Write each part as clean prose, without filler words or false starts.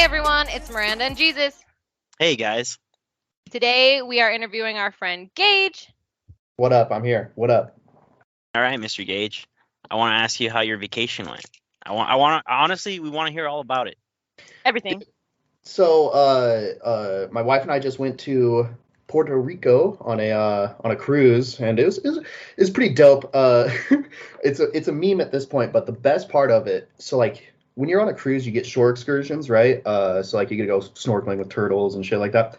Hey everyone, it's Miranda and Jesus. Hey guys. Today we are interviewing our friend Gage. What up? I'm here. What up? All right, Mr. Gage. I want to ask you how your vacation went. Honestly, we want to hear all about it. Everything. So, my wife and I just went to Puerto Rico on a cruise, and it was pretty dope. It's a meme at this point, but the best part of it, so like when you're on a cruise, you get shore excursions, right? So like you get to go snorkeling with turtles and shit like that.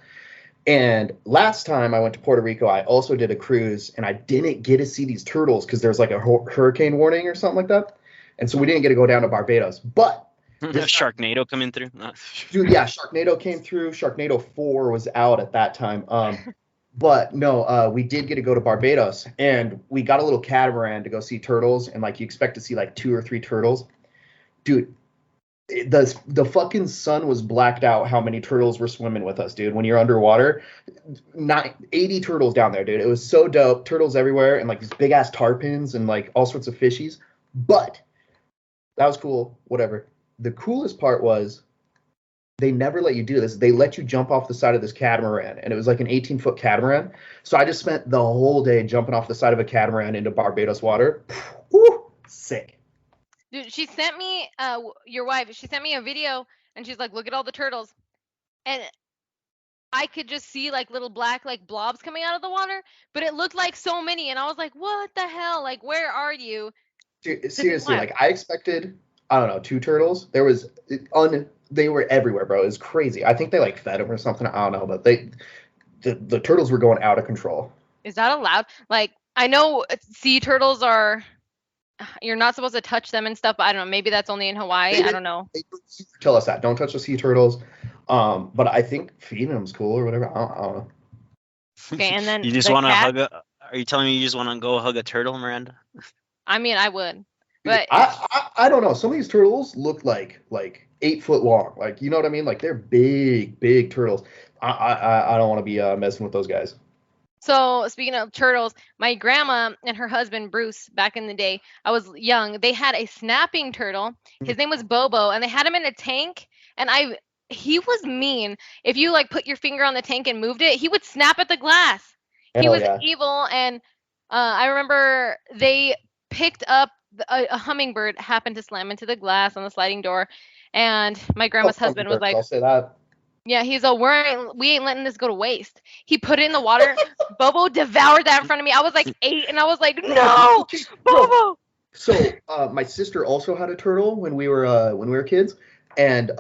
And last time I went to Puerto Rico, I also did a cruise, and I didn't get to see these turtles because there's like a hurricane warning or something like that, and so we didn't get to go down to Barbados. But Sharknado coming through. dude, yeah, Sharknado came through. Sharknado 4 was out at that time. But no, we did get to go to Barbados, and we got a little catamaran to go see turtles, and like you expect to see like 2 or 3 turtles. Dude, the fucking sun was blacked out how many turtles were swimming with us, dude. When you're underwater, 80 turtles down there, dude. It was so dope. Turtles everywhere, and like these big ass tarpons and like all sorts of fishies. But that was cool. Whatever. The coolest part was they never let you do this. They let you jump off the side of this catamaran, and it was like an 18-foot catamaran. So I just spent the whole day jumping off the side of a catamaran into Barbados water. Woo, sick. Dude, she sent me, your wife, she sent me a video, and she's like, look at all the turtles. And I could just see like little black like blobs coming out of the water, but it looked like so many, and I was like, what the hell? Like, where are you? Seriously, like I expected, I don't know, 2 turtles. They were everywhere, bro. It was crazy. I think they like fed them or something. I don't know, but the turtles were going out of control. Is that allowed? Like, I know sea turtles you're not supposed to touch them and stuff, but I don't know. Maybe that's only in Hawaii. I don't know. They tell us that. Don't touch the sea turtles. But I think feeding them's cool or whatever. I don't know. Okay, and then You just the want to cat? Are you telling me you just want to go hug a turtle, Miranda? I mean, I would. Dude, But I don't know. Some of these turtles look like 8 foot long. Like, you know what I mean? Like they're big turtles. I don't want to be messing with those guys. so speaking of turtles, my grandma and her husband Bruce, back in the day, I was young, they had a snapping turtle. His name was Bobo, and they had him in a tank, and he was mean. If you like put your finger on the tank and moved it, he would snap at the glass. He Hell was yeah. evil, and I remember they picked up a hummingbird happened to slam into the glass on the sliding door, and my grandma's husband was like, I'll say that. yeah, he's all, we ain't letting this go to waste. He put it in the water. Bobo devoured that in front of me. I was like 8, and I was like, no, Bro, Bobo. so my sister also had a turtle when we were kids, and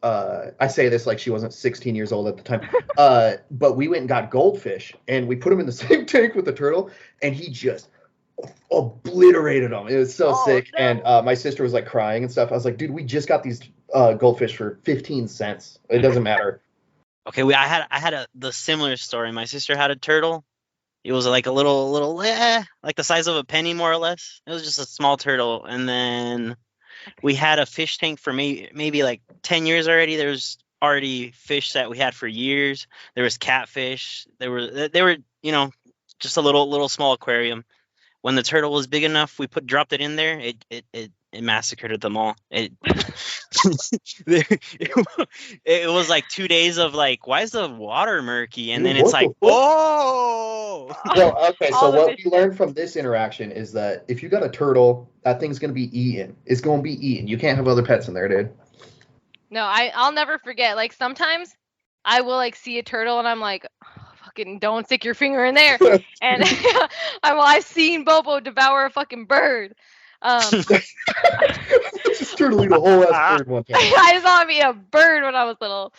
I say this like she wasn't 16 years old at the time. But we went and got goldfish, and we put him in the same tank with the turtle, and he just obliterated them. It was so sick. No. And my sister was like crying and stuff. I was like, dude, we just got these goldfish for 15 cents. It doesn't matter. Okay, I had the similar story. My sister had a turtle. It was like a little like the size of a penny, more or less. It was just a small turtle. And then we had a fish tank for maybe like 10 years already. There was already fish that we had for years. There was catfish. They were just a little small aquarium. When the turtle was big enough, we dropped it in there. It massacred them all. It was like 2 days of like, why is the water murky? And then it's like, oh. Well, okay, so All the what fish- we learned from this interaction is that if you got a turtle, that thing's gonna be eaten. It's gonna be eaten. You can't have other pets in there, dude. No, I'll never forget. Like sometimes I will like see a turtle, and I'm like, oh, fucking don't stick your finger in there. And I've seen Bobo devour a fucking bird. Just turtle eat a whole ass bird one time. I saw him eat a bird when I was little.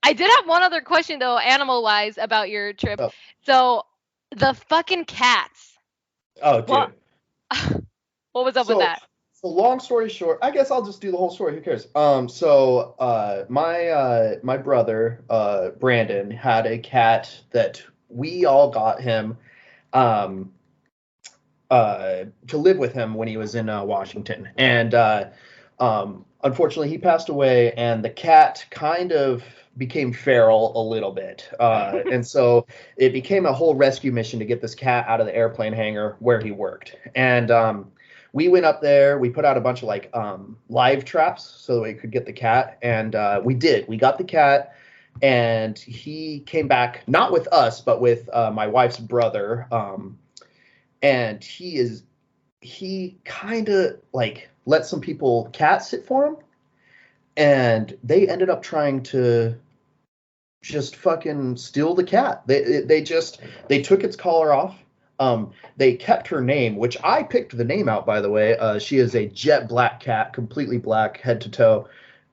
I did have one other question though, animal wise, about your trip. Oh. So the fucking cats. Oh, dude. What? What was up with that? So long story short, I guess I'll just do the whole story. Who cares? So my brother Brandon had a cat that we all got him to live with him when he was in Washington, and unfortunately he passed away, and the cat kind of became feral a little bit, and so it became a whole rescue mission to get this cat out of the airplane hangar where he worked, and we went up there. We put out a bunch of like live traps so that we could get the cat, and we did. We got the cat, and he came back not with us, but with my wife's brother. And he kind of like let some people cat sit for him, and they ended up trying to just fucking steal the cat. They took its collar off. They kept her name, which I picked the name out, by the way. She is a jet black cat, completely black head to toe.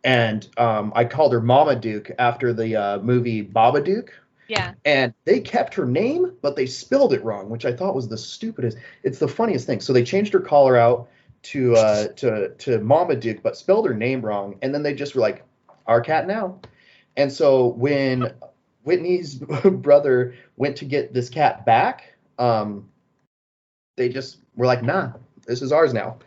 And I called her Mama Duke after the movie Babadook. Yeah. And they kept her name, but they spelled it wrong, which I thought was the stupidest. It's the funniest thing. So they changed her collar out to Mama Duke, but spelled her name wrong. And then they just were like, our cat now. And so when Whitney's brother went to get this cat back, they just were like, nah, this is ours now.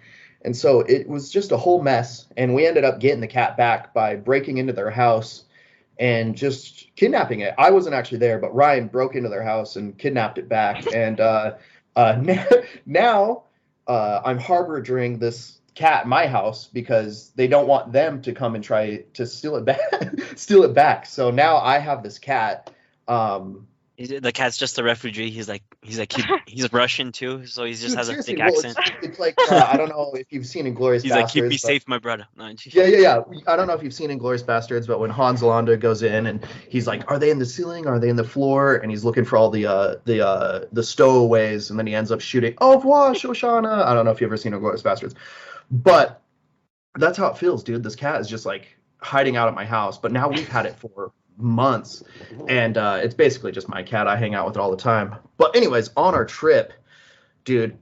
And so it was just a whole mess. And we ended up getting the cat back by breaking into their house and just kidnapping it. I wasn't actually there, but Ryan broke into their house and kidnapped it back. And now I'm harboring this cat in my house because they don't want them to come and try to steal it back. So now I have this cat. The cat's just a refugee. He's Russian too, so he just has a thick well, accent. It's like I don't know if you've seen Inglourious He's Bastards. like, keep me safe, my brother. No, yeah. I don't know if you've seen Inglourious Bastards, but when Hans Landa goes in and he's like, "Are they in the ceiling? Are they in the floor?" And he's looking for all the stowaways, and then he ends up shooting. Au revoir, Shoshana. I don't know if you've ever seen Inglourious Bastards, but that's how it feels, dude. This cat is just like hiding out at my house, but now we've had it for months, and it's basically just my cat. I hang out with it all the time. But anyways, on our trip, dude,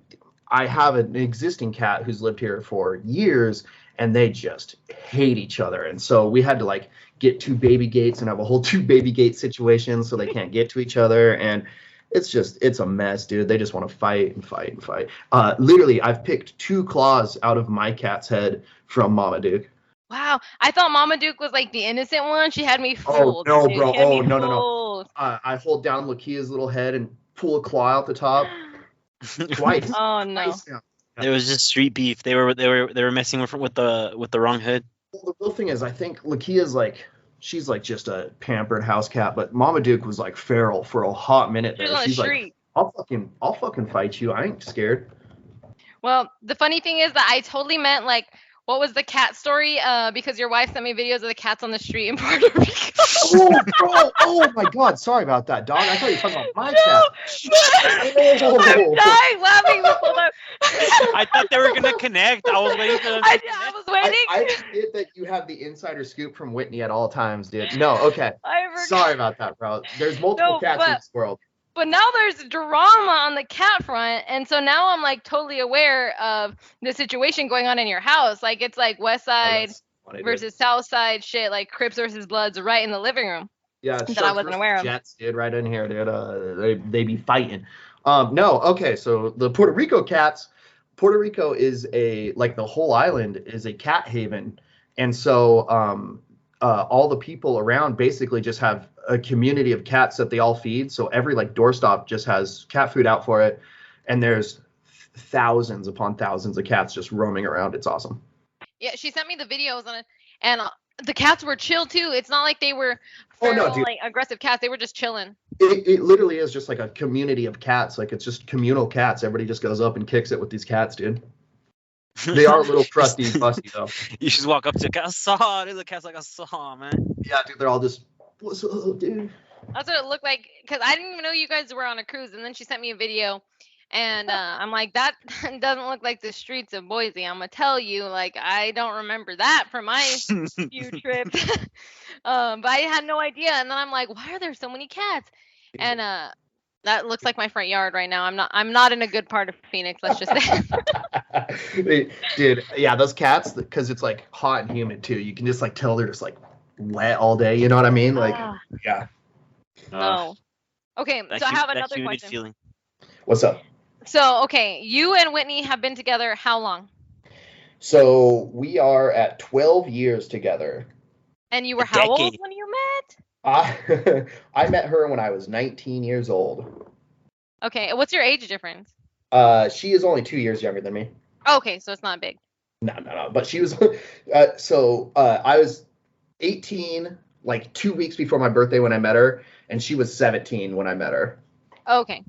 I have an existing cat who's lived here for years, and they just hate each other. And so we had to like get 2 baby gates and have a whole 2 baby gate situation so they can't get to each other. And it's a mess, dude. They just want to fight and fight and fight. Literally, I've picked 2 claws out of my cat's head from Mama Duke. Wow, I thought Mama Duke was like the innocent one. She had me fooled. Oh no, dude. bro! She had me No. fooled. I hold down Lakia's little head and pull a claw out the top twice. Oh no! Twice now. It was just street beef. They were messing with the wrong hood. Well, the real thing is, I think Lakia's like she's like just a pampered house cat, but Mama Duke was like feral for a hot minute there. She's on the street. Like, I'll fucking fight you. I ain't scared. Well, the funny thing is that I totally meant like, what was the cat story? Because your wife sent me videos of the cats on the street in Puerto Rico. Oh my God! Sorry about that, dog. I thought you were talking about my cat. I'm dying laughing this whole time. I thought they were gonna connect. I was waiting for them. I was waiting. I forget that you have the insider scoop from Whitney at all times, dude. No, okay. Sorry about that, bro. There's multiple cats in this world. But now there's drama on the cat front, and so now I'm like totally aware of the situation going on in your house. Like it's like West Side versus South Side shit, like Crips versus Bloods right in the living room. Yeah, that I wasn't aware of. Jets, dude, right in here, dude. They be fighting. No, okay, so the Puerto Rico cats. Puerto Rico is like the whole island is a cat haven, and so all the people around basically just have a community of cats that they all feed. So every like doorstop just has cat food out for it, and there's thousands upon thousands of cats just roaming around. It's awesome. Yeah, she sent me the videos on it, and the cats were chill too. It's not like they were feral, like aggressive cats. They were just chilling. It literally is just like a community of cats. Like it's just communal cats. Everybody just goes up and kicks it with these cats, dude. They are a little crusty and fuzzy though. You just walk up to a cat. I saw. There's a cat's like I saw, man. Yeah, dude. They're all just. What's up, dude? That's what it looked like, because I didn't even know you guys were on a cruise, and then she sent me a video, and I'm like, that doesn't look like the streets of Boise. I'm gonna tell you, like, I don't remember that from my few trips, but I had no idea. And then I'm like, why are there so many cats? And that looks like my front yard right now. I'm not in a good part of Phoenix. Let's just say. Dude, yeah, those cats, because it's like hot and humid too. You can just like tell they're just like wet all day. You know what I mean? Like, yeah. No. Okay, so I have another question. Feeling. What's up? So, okay, you and Whitney have been together how long? So we are at 12 years together. And you were how old when you met? I met her when I was 19 years old. Okay, what's your age difference? She is only 2 years younger than me. Okay, so it's not big. No. But she was I was 18 like 2 weeks before my birthday when I met her, and she was 17 when I met her. Okay.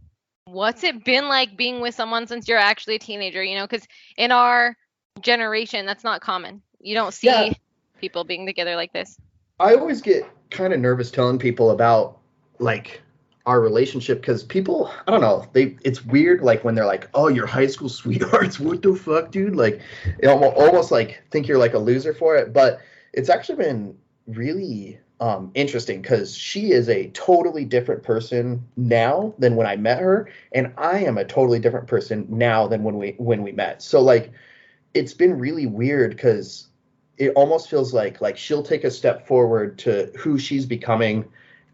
What's it been like being with someone since you're actually a teenager? Because in our generation, that's not common. You don't Yeah, see people being together like this. I always get kind of nervous telling people about like our relationship because people, I don't know, it's weird like when they're like, "Oh, you're high school sweethearts." What the fuck, dude? Like, it almost like think you're like a loser for it. But it's actually been really interesting because she is a totally different person now than when I met her, and I am a totally different person now than when we met. So like it's been really weird because it almost feels like she'll take a step forward to who she's becoming,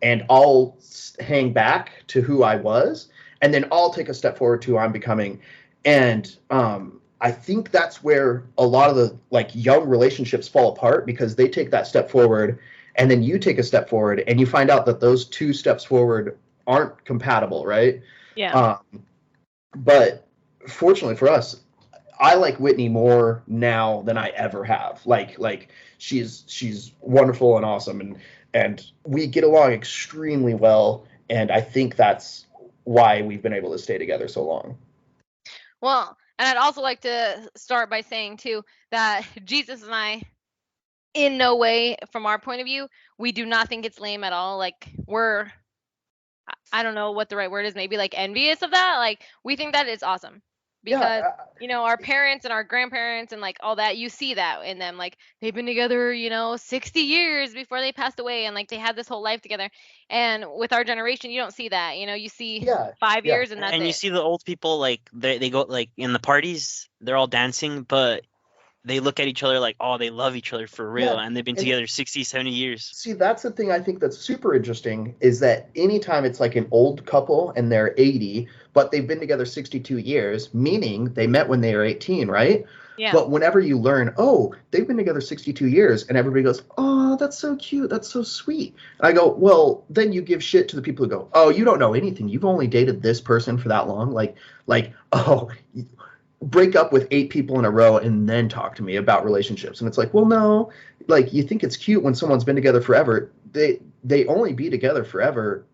and I'll hang back to who I was, and then I'll take a step forward to who I'm becoming. And I think that's where a lot of the like young relationships fall apart because they take that step forward and then you take a step forward and you find out that those two steps forward aren't compatible, right? Yeah. um, but fortunately for us, I like Whitney more now than I ever have. Like she's wonderful and awesome, and we get along extremely well, and I think that's why we've been able to stay together so long. Well, and I'd also like to start by saying too that Jesus and I, in no way, from our point of view, we do not think it's lame at all. Like we're, I don't know what the right word is, maybe like envious of that. Like we think that it's awesome Yeah, because our parents and our grandparents and like all that, you see that in them. Like they've been together, 60 years before they passed away, and like they had this whole life together. And with our generation, you don't see that. You see yeah, 5 years yeah. and that's And you it. see the old people like they go like in the parties, they're all dancing, but they look at each other like, oh, they love each other for real, Yeah, and they've been and together 60, 70 years. see, that's the thing I think that's super interesting is that anytime it's like an old couple and they're 80, but they've been together 62 years, meaning they met when they were 18, right? Yeah. But whenever you learn, oh, they've been together 62 years, and everybody goes, oh, that's so cute. That's so sweet. I go, well, then you give shit to the people who go, oh, you don't know anything. You've only dated this person for that long. Oh, break up with 8 people in a row and then talk to me about relationships. And it's like, well, no, like you think it's cute when someone's been together forever. They only be together forever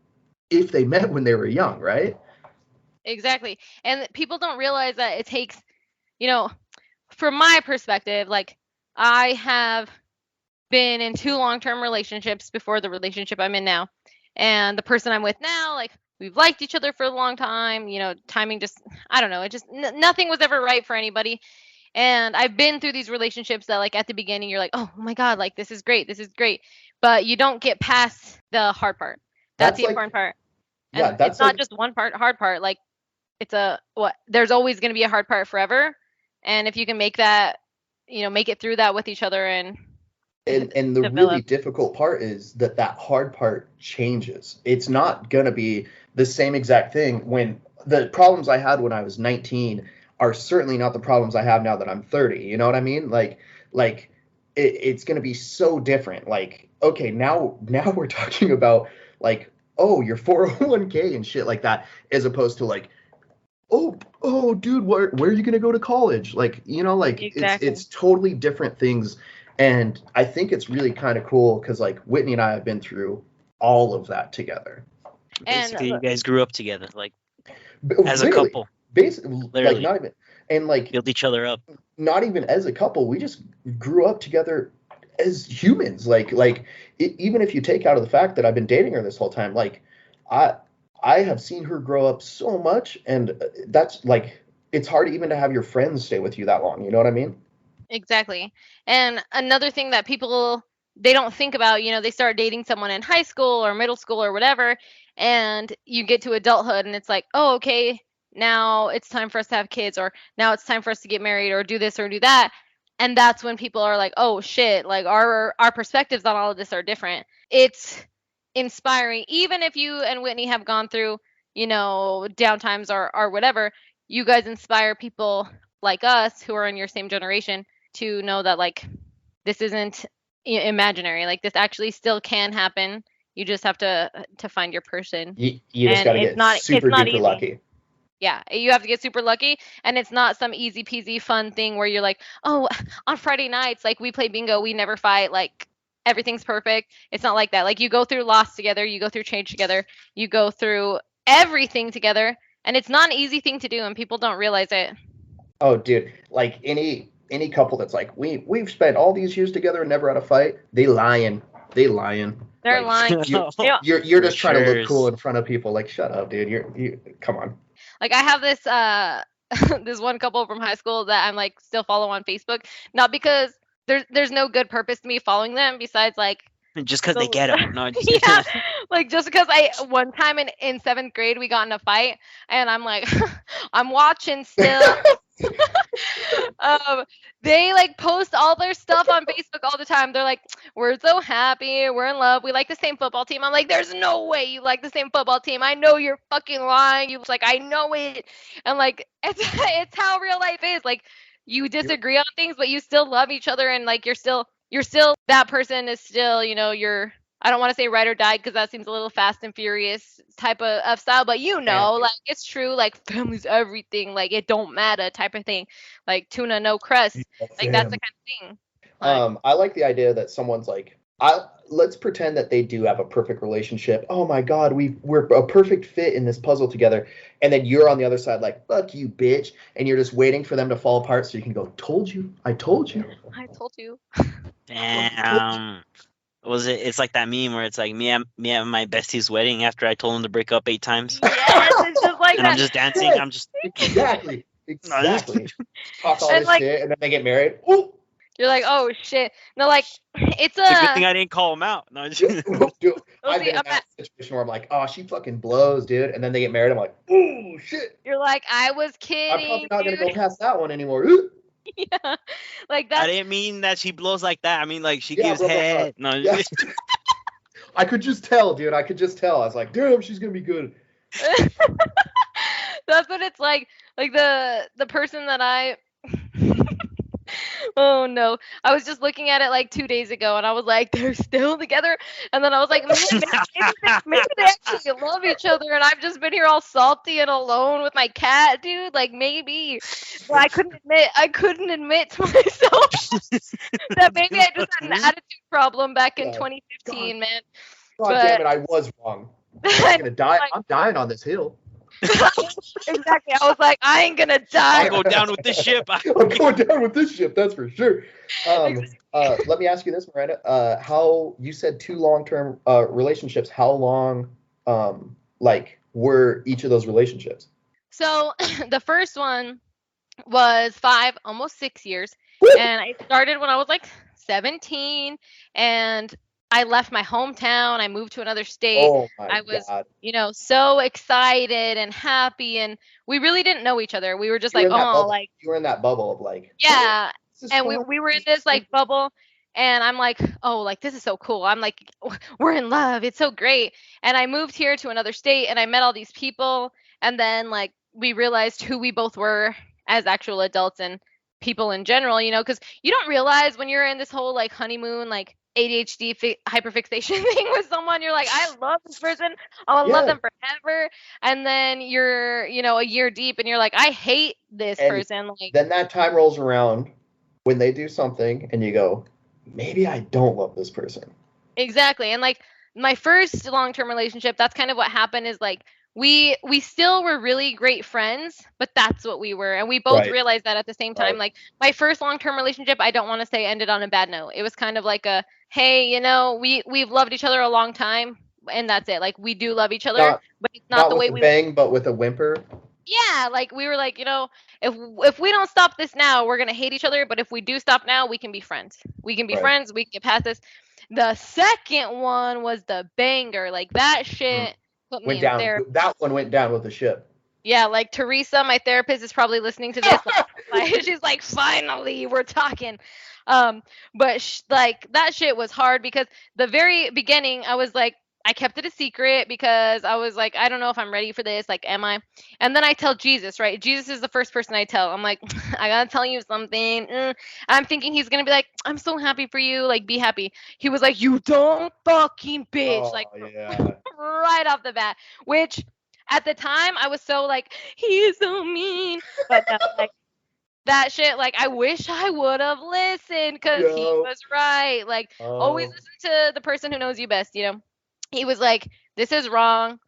if they met when they were young, right? Exactly. And people don't realize that it takes, you know, from my perspective, like I have been in 2 long-term relationships before the relationship I'm in now. And the person I'm with now, like we've liked each other for a long time, timing just, I don't know, it just nothing was ever right for anybody. And I've been through these relationships that like at the beginning you're like, "Oh my god, like this is great. This is great." But you don't get past the hard part. That's That's the important like, part. yeah, And it's that's not like, just one part, hard part. Like it's a what there's always going to be a hard part forever. And if you can make that, make it through that with each other and and the really develop. difficult part is that hard part changes. It's not going to be the same exact thing when the problems I had when I was 19 are certainly not the problems I have now that I'm 30. You know what I mean? Like it's going to be so different. Like, okay, now we're talking about like, oh, your 401k and shit like that, as opposed to like, oh, dude, where are you gonna go to college? Like, like Exactly. it's totally different things, and I think it's really kind of cool because like Whitney and I have been through all of that together. And Basically, you guys grew up together, like as a Literally, couple, basically, like literally not even, and like built each other up. not even as a couple, we just grew up together as humans. Even if you take out of the fact that I've been dating her this whole time, like I I have seen her grow up so much, and that's like it's hard even to have your friends stay with you that long. You know what I mean? exactly. And another thing that people they don't think about, they start dating someone in high school or middle school or whatever, and you get to adulthood and it's like, "Oh, okay, now it's time for us to have kids or now it's time for us to get married or do this or do that." And that's when people are like, "Oh shit, like our perspectives on all of this are different." It's inspiring even if you and Whitney have gone through, downtimes or whatever. You guys inspire people like us who are in your same generation to know that like this isn't imaginary. Like this actually still can happen. You just have to find your person, You just and got to it's get not it's super not duper easy. lucky. Yeah, you have to get super lucky, and it's not some easy peasy fun thing where you're like, oh, on Friday nights, like we play bingo, we never fight, like everything's perfect. It's not like that. Like you go through loss together, you go through change together, you go through everything together, and it's not an easy thing to do, and people don't realize it. Oh, dude, like any couple that's like we've spent all these years together and never had a fight, they lying. They lying. They're Like, lying. You're You know, you're just trying to look Sure. cool in front of people. Like, shut up, dude. You come on. like I have this this one couple from high school that I'm like still follow on Facebook, not because there's no good purpose to me following them besides like Just because they the get them. No, just, yeah, like just because I one time in seventh grade we got in a fight and I'm like I'm watching still. um, they like post all their stuff on Facebook all the time. They're like, we're so happy, we're in love, we like the same football team. I'm like, there's no way you like the same football team. I know you're fucking lying. You like, I know it. And like, it's how real life is. Like, you disagree on things, but you still love each other, and like you're still that person is still, your I don't want to say ride or die because that seems a little fast and furious type of style, but Yeah. like it's true, like family's everything, like it don't matter type of thing, like tuna no crust, like that's the kind of thing. Like, I like the idea that someone's like, let's pretend that they do have a perfect relationship. Oh my God, we're a perfect fit in this puzzle together. And then you're on the other side, like, fuck you, bitch. And you're just waiting for them to fall apart so you can go, told you, I told you. I told you. damn. Was it? It's like that meme where it's like me at my bestie's wedding after I told him to break up 8 times, Yes, it's just like and I'm that. just dancing. Yes. I'm just Exactly. Exactly. Talk all And this like shit, and then they get married. Ooh. you're like, oh shit. No, like it's It's a good thing I didn't call him out. No, Dude, I've see, been in I'm that situation where I'm like, oh, she fucking blows, dude. And then they get married. I'm like, oh, shit. you're like, I was I'm kidding, probably not going to dude. go past that one anymore. Ooh. Yeah, like I that's didn't mean that she blows like that. I mean like she Yeah, gives blah, blah, blah. head. No, Yeah. I could just tell, dude. I could just tell. I was like, damn, she's going to be good. that's what it's like. Like the person that I oh no, I was just looking at it like 2 days ago, and I was like, they're still together. And then I was like, man, maybe they actually love each other, and I've just been here all salty and alone with my cat, dude. Like maybe, but I couldn't admit to myself that maybe I just had an attitude problem back in Yeah. 2015, man. God But- damn it, I was wrong. I'm going to die. Like- I'm dying on this hill. Exactly. I was like, I ain't gonna die. I go down with this ship. I'm going down with this ship, that's for sure. Let me ask you this, Miranda. How you said 2 long-term relationships? How long, like, were each of those relationships? So the first one was 5, almost 6 years, and I started when I was like 17, and I left my hometown. I moved to another state. Oh my I was, God! so excited and happy, and we really didn't know each other. We were just You were like, in that oh, bubble. like, You were in that bubble of like, yeah. this is And fun. we were in this like bubble, and I'm like, oh, like this is so cool. I'm like, we're in love. It's so great. And I moved here to another state, and I met all these people, and then like we realized who we both were as actual adults and people in general, because you don't realize when you're in this whole like honeymoon, like ADHD hyperfixation thing with someone, you're like, I love this person, I want to love Yeah. them forever, and then you're, a year deep, and you're like, I hate this And person, like. Then that time rolls around when they do something, and you go, maybe I don't love this person. Exactly. And like my first long-term relationship, that's kind of what happened is like we still were really great friends, but that's what we were. And we both Right. realized that at the same time. Right. Like my first long-term relationship, I don't want to say ended on a bad note. It was kind of like a, hey, we've loved each other a long time, and that's it. Like we do love each other, Not- but it's not the with way a we bang, but with a whimper. Yeah, like we were like, if we don't stop this now, we're gonna hate each other. But if we do stop now, we can be friends. We can be Right. friends. We can get past this. The second one was the banger. Like that shit put me Went in down. therapy. That one went down with the ship. Yeah, like Teresa, my therapist, is probably listening to this. Like, she's like, finally, we're talking. But like that shit was hard because the very beginning, I was like, I kept it a secret because I was like, I don't know if I'm ready for this. Like, am I? And then I tell Jesus, right? Jesus is the first person I tell. I'm like, I gotta tell you something. I'm thinking he's gonna be like, I'm so happy for you. Like, be happy. He was like, you don't fucking bitch. Oh, Like, yeah. right off the bat, which at the time I was so like, he is so mean. But no, like that shit, like I wish I would have listened because he Yo. was right. Like always Oh. listen to the person who knows you best, you know. He was like, this is wrong.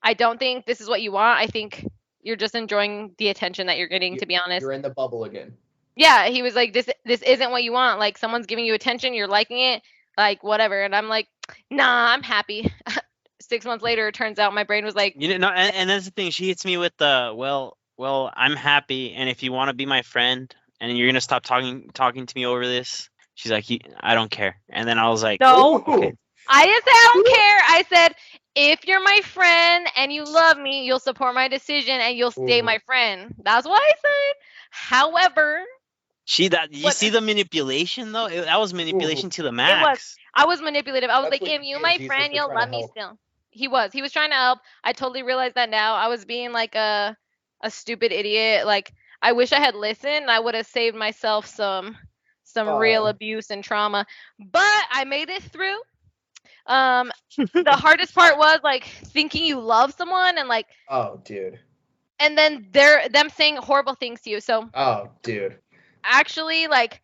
I don't think this is what you want. I think you're just enjoying the attention that you're getting, You, to be honest. you're in the bubble again. Yeah, he was like, this isn't what you want. Like someone's giving you attention, you're liking it, like whatever. And I'm like, nah, I'm happy. 6 months later, it turns out my brain was like, You know, and that's the thing. She hits me with the well, I'm happy, and if you want to be my friend, and you're gonna stop talking to me over this, she's like, I don't care. And then I was like, no. okay. I didn't say I don't care. I said, if you're my friend and you love me, you'll support my decision and you'll stay Ooh. my friend. That's what I said. However, You what see the manipulation though? That was manipulation to the it was, max. I was manipulative. I was That's like, what if you you get, my Jesus, friend, for you'll trying to love me help. still. He was trying to help. I totally realize that now. I was being like a stupid idiot. Like I wish I had listened. I would have saved myself some real abuse and trauma. But I made it through. The hardest part was like thinking you love someone and like, Oh, dude. and then them saying horrible things to you. So Oh, dude. actually, like,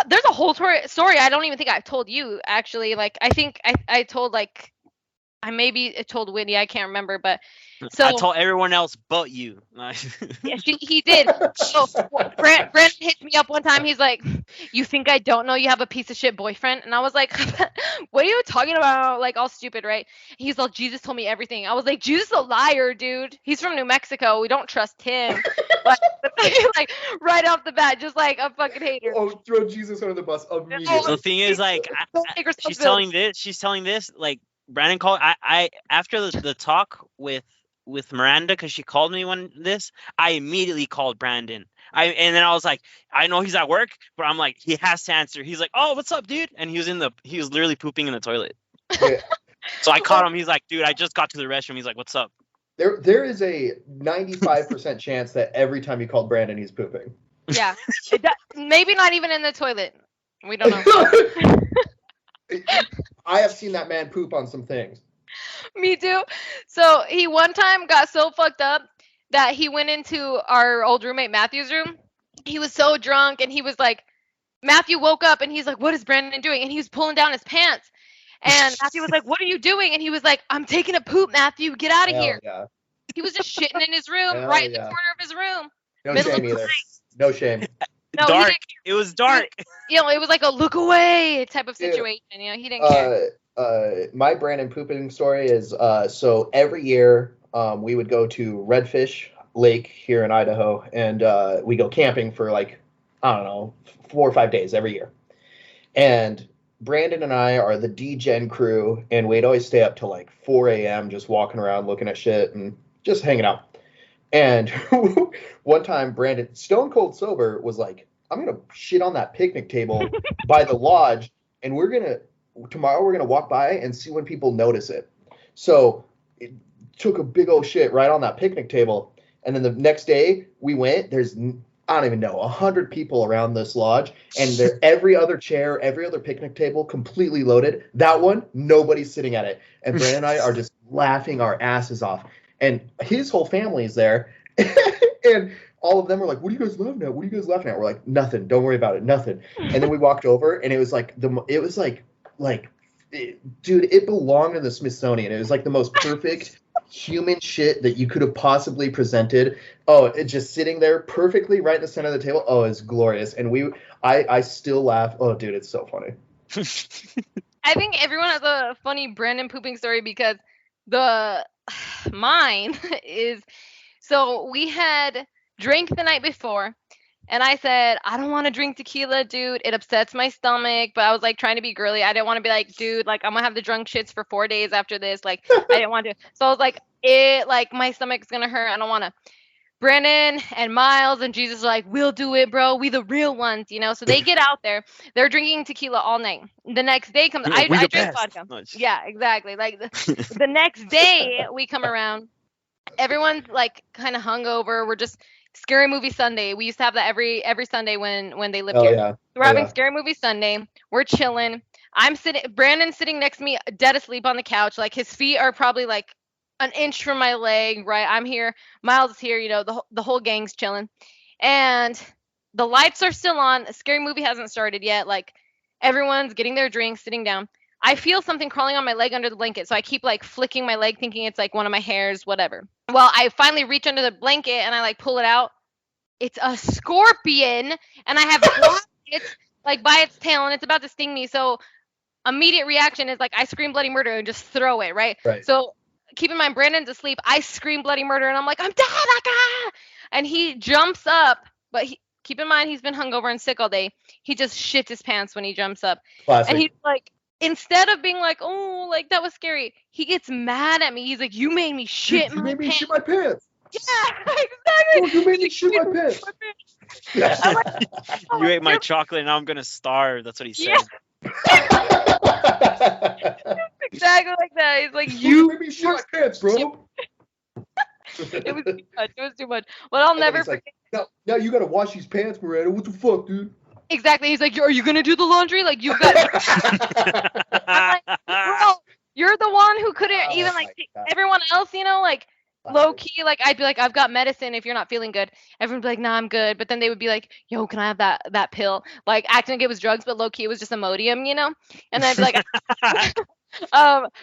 there's a whole story I don't even think I've told you. Actually, like, I think I told like I maybe told Whitney. I can't remember, but so I told everyone else but you. yeah, he did. So Brandon hit me up one time. He's like, "You think I don't know you have a piece of shit boyfriend?" And I was like, "What are you talking about?" Like all stupid, right? He's like, "Jesus told me everything." I was like, "Jesus is a liar, dude. He's from New Mexico. We don't trust him." Like, like right off the bat, just like a fucking hater. Oh, throw Jesus under the bus The immediately. thing is, like, Don't take she's responsibility. telling this. Like, Brandon called. I after the talk with Miranda, because she called me when this, I immediately called Brandon. And then I was like, I know he's at work, but I'm like, he has to answer. He's like, oh, what's up, dude? And he was literally pooping in the toilet. Wait, So I caught him. He's like, dude, I just got to the restroom. He's like, what's up? there is a 95% chance that every time you called Brandon, he's pooping. Yeah, maybe not even in the toilet. We don't know. I have seen that man poop on some things. Me too. So he one time got so fucked up that he went into our old roommate Matthew's room. He was so drunk and he was like, Matthew woke up and he's like, what is Brandon doing? And he was pulling down his pants. And Matthew was like, what are you doing? And he was like, I'm taking a poop, Matthew. Get out of Hell here. yeah. He was just shitting in his room, Hell right in the yeah. corner of his room. No Middle of shame the either. night. No shame. No, he Dark. didn't. It was dark. You know, it was like a look away type of Dude, situation. You know, he didn't care. My Brandon pooping story is so every year we would go to Redfish Lake here in Idaho, and we go camping for like, I don't know, 4 or 5 days every year. And Brandon and I are the D-Gen crew, and we'd always stay up till like 4 a.m. just walking around looking at shit and just hanging out. And one time, Brandon, stone cold sober, was like, I'm going to shit on that picnic table by the lodge, and tomorrow we're going to walk by and see when people notice it. So it took a big old shit right on that picnic table. And then the next day we went, there's, I don't even know, 100 people around this lodge, and every other chair, every other picnic table completely loaded. That one, nobody's sitting at it. And Brandon and I are just laughing our asses off. And his whole family is there. And all of them were like, what are you guys laughing at? What are you guys laughing at? We're like, nothing. Don't worry about it. Nothing. And then we walked over, and it was like, dude, it belonged in the Smithsonian. It was like the most perfect human shit that you could have possibly presented. Oh, it just sitting there perfectly right in the center of the table. Oh, it's glorious. And I still laugh. Oh, dude, it's so funny. I think everyone has a funny Brandon pooping story because mine is, so we had drank the night before and I said, I don't want to drink tequila, dude. It upsets my stomach. But I was like trying to be girly. I didn't want to be like, dude, like I'm gonna have the drunk shits for 4 days after this. Like I didn't want to. So I was like my stomach's gonna hurt. I don't wanna. Brandon and Miles and Jesus are like, we'll do it, bro. We the real ones, you know. So they get out there. They're drinking tequila all night. The next day comes. You're like, we I the drink best. vodka. No, it's- Yeah, exactly. Like the next day we come around. Everyone's like kind of hungover. We're just scary movie Sunday. We used to have that every Sunday when they lived Oh, here. yeah. So we're Oh, having yeah. scary movie Sunday. We're chilling. I'm sitting. Brandon's sitting next to me, dead asleep on the couch. Like his feet are probably like an inch from my leg, right? I'm here, Miles is here, the whole gang's chilling. And the lights are still on. A scary movie hasn't started yet. Like everyone's getting their drinks, sitting down. I feel something crawling on my leg under the blanket, so I keep like flicking my leg, thinking it's like one of my hairs, whatever. Well, I finally reach under the blanket and I like pull it out. It's a scorpion, and I have grabbed it like by its tail, and it's about to sting me. So immediate reaction is like I scream bloody murder and just throw it, right? Right. So keep in mind Brandon's asleep. I scream bloody murder and I'm like, I'm dead, and he jumps up, but keep in mind he's been hungover and sick all day. He just shits his pants when he jumps up. Classic. And he's like, instead of being like, oh, like that was scary, he gets mad at me. He's like, you made me shit You my made me pants. shit my pants. Yeah, Oh, exactly. you made me shit my pants. I'm like, You ate my you're- chocolate, and now I'm gonna starve. That's what he said. Yeah. Exactly like that. He's like, You made me shit my pants, bro. It was too much. It was too much. But I'll never He's forget. like, now you gotta wash these pants, Miranda. What the fuck, dude? Exactly. He's like, are you gonna do the laundry? Like you've got. I'm like, bro, you're the one who couldn't Oh even my like God. everyone else. Like low key. Like I'd be like, I've got medicine if you're not feeling good. Everyone'd be like, nah, I'm good. But then they would be like, yo, can I have that pill? Like acting like it was drugs, but low key it was just Imodium, And then I'd be like.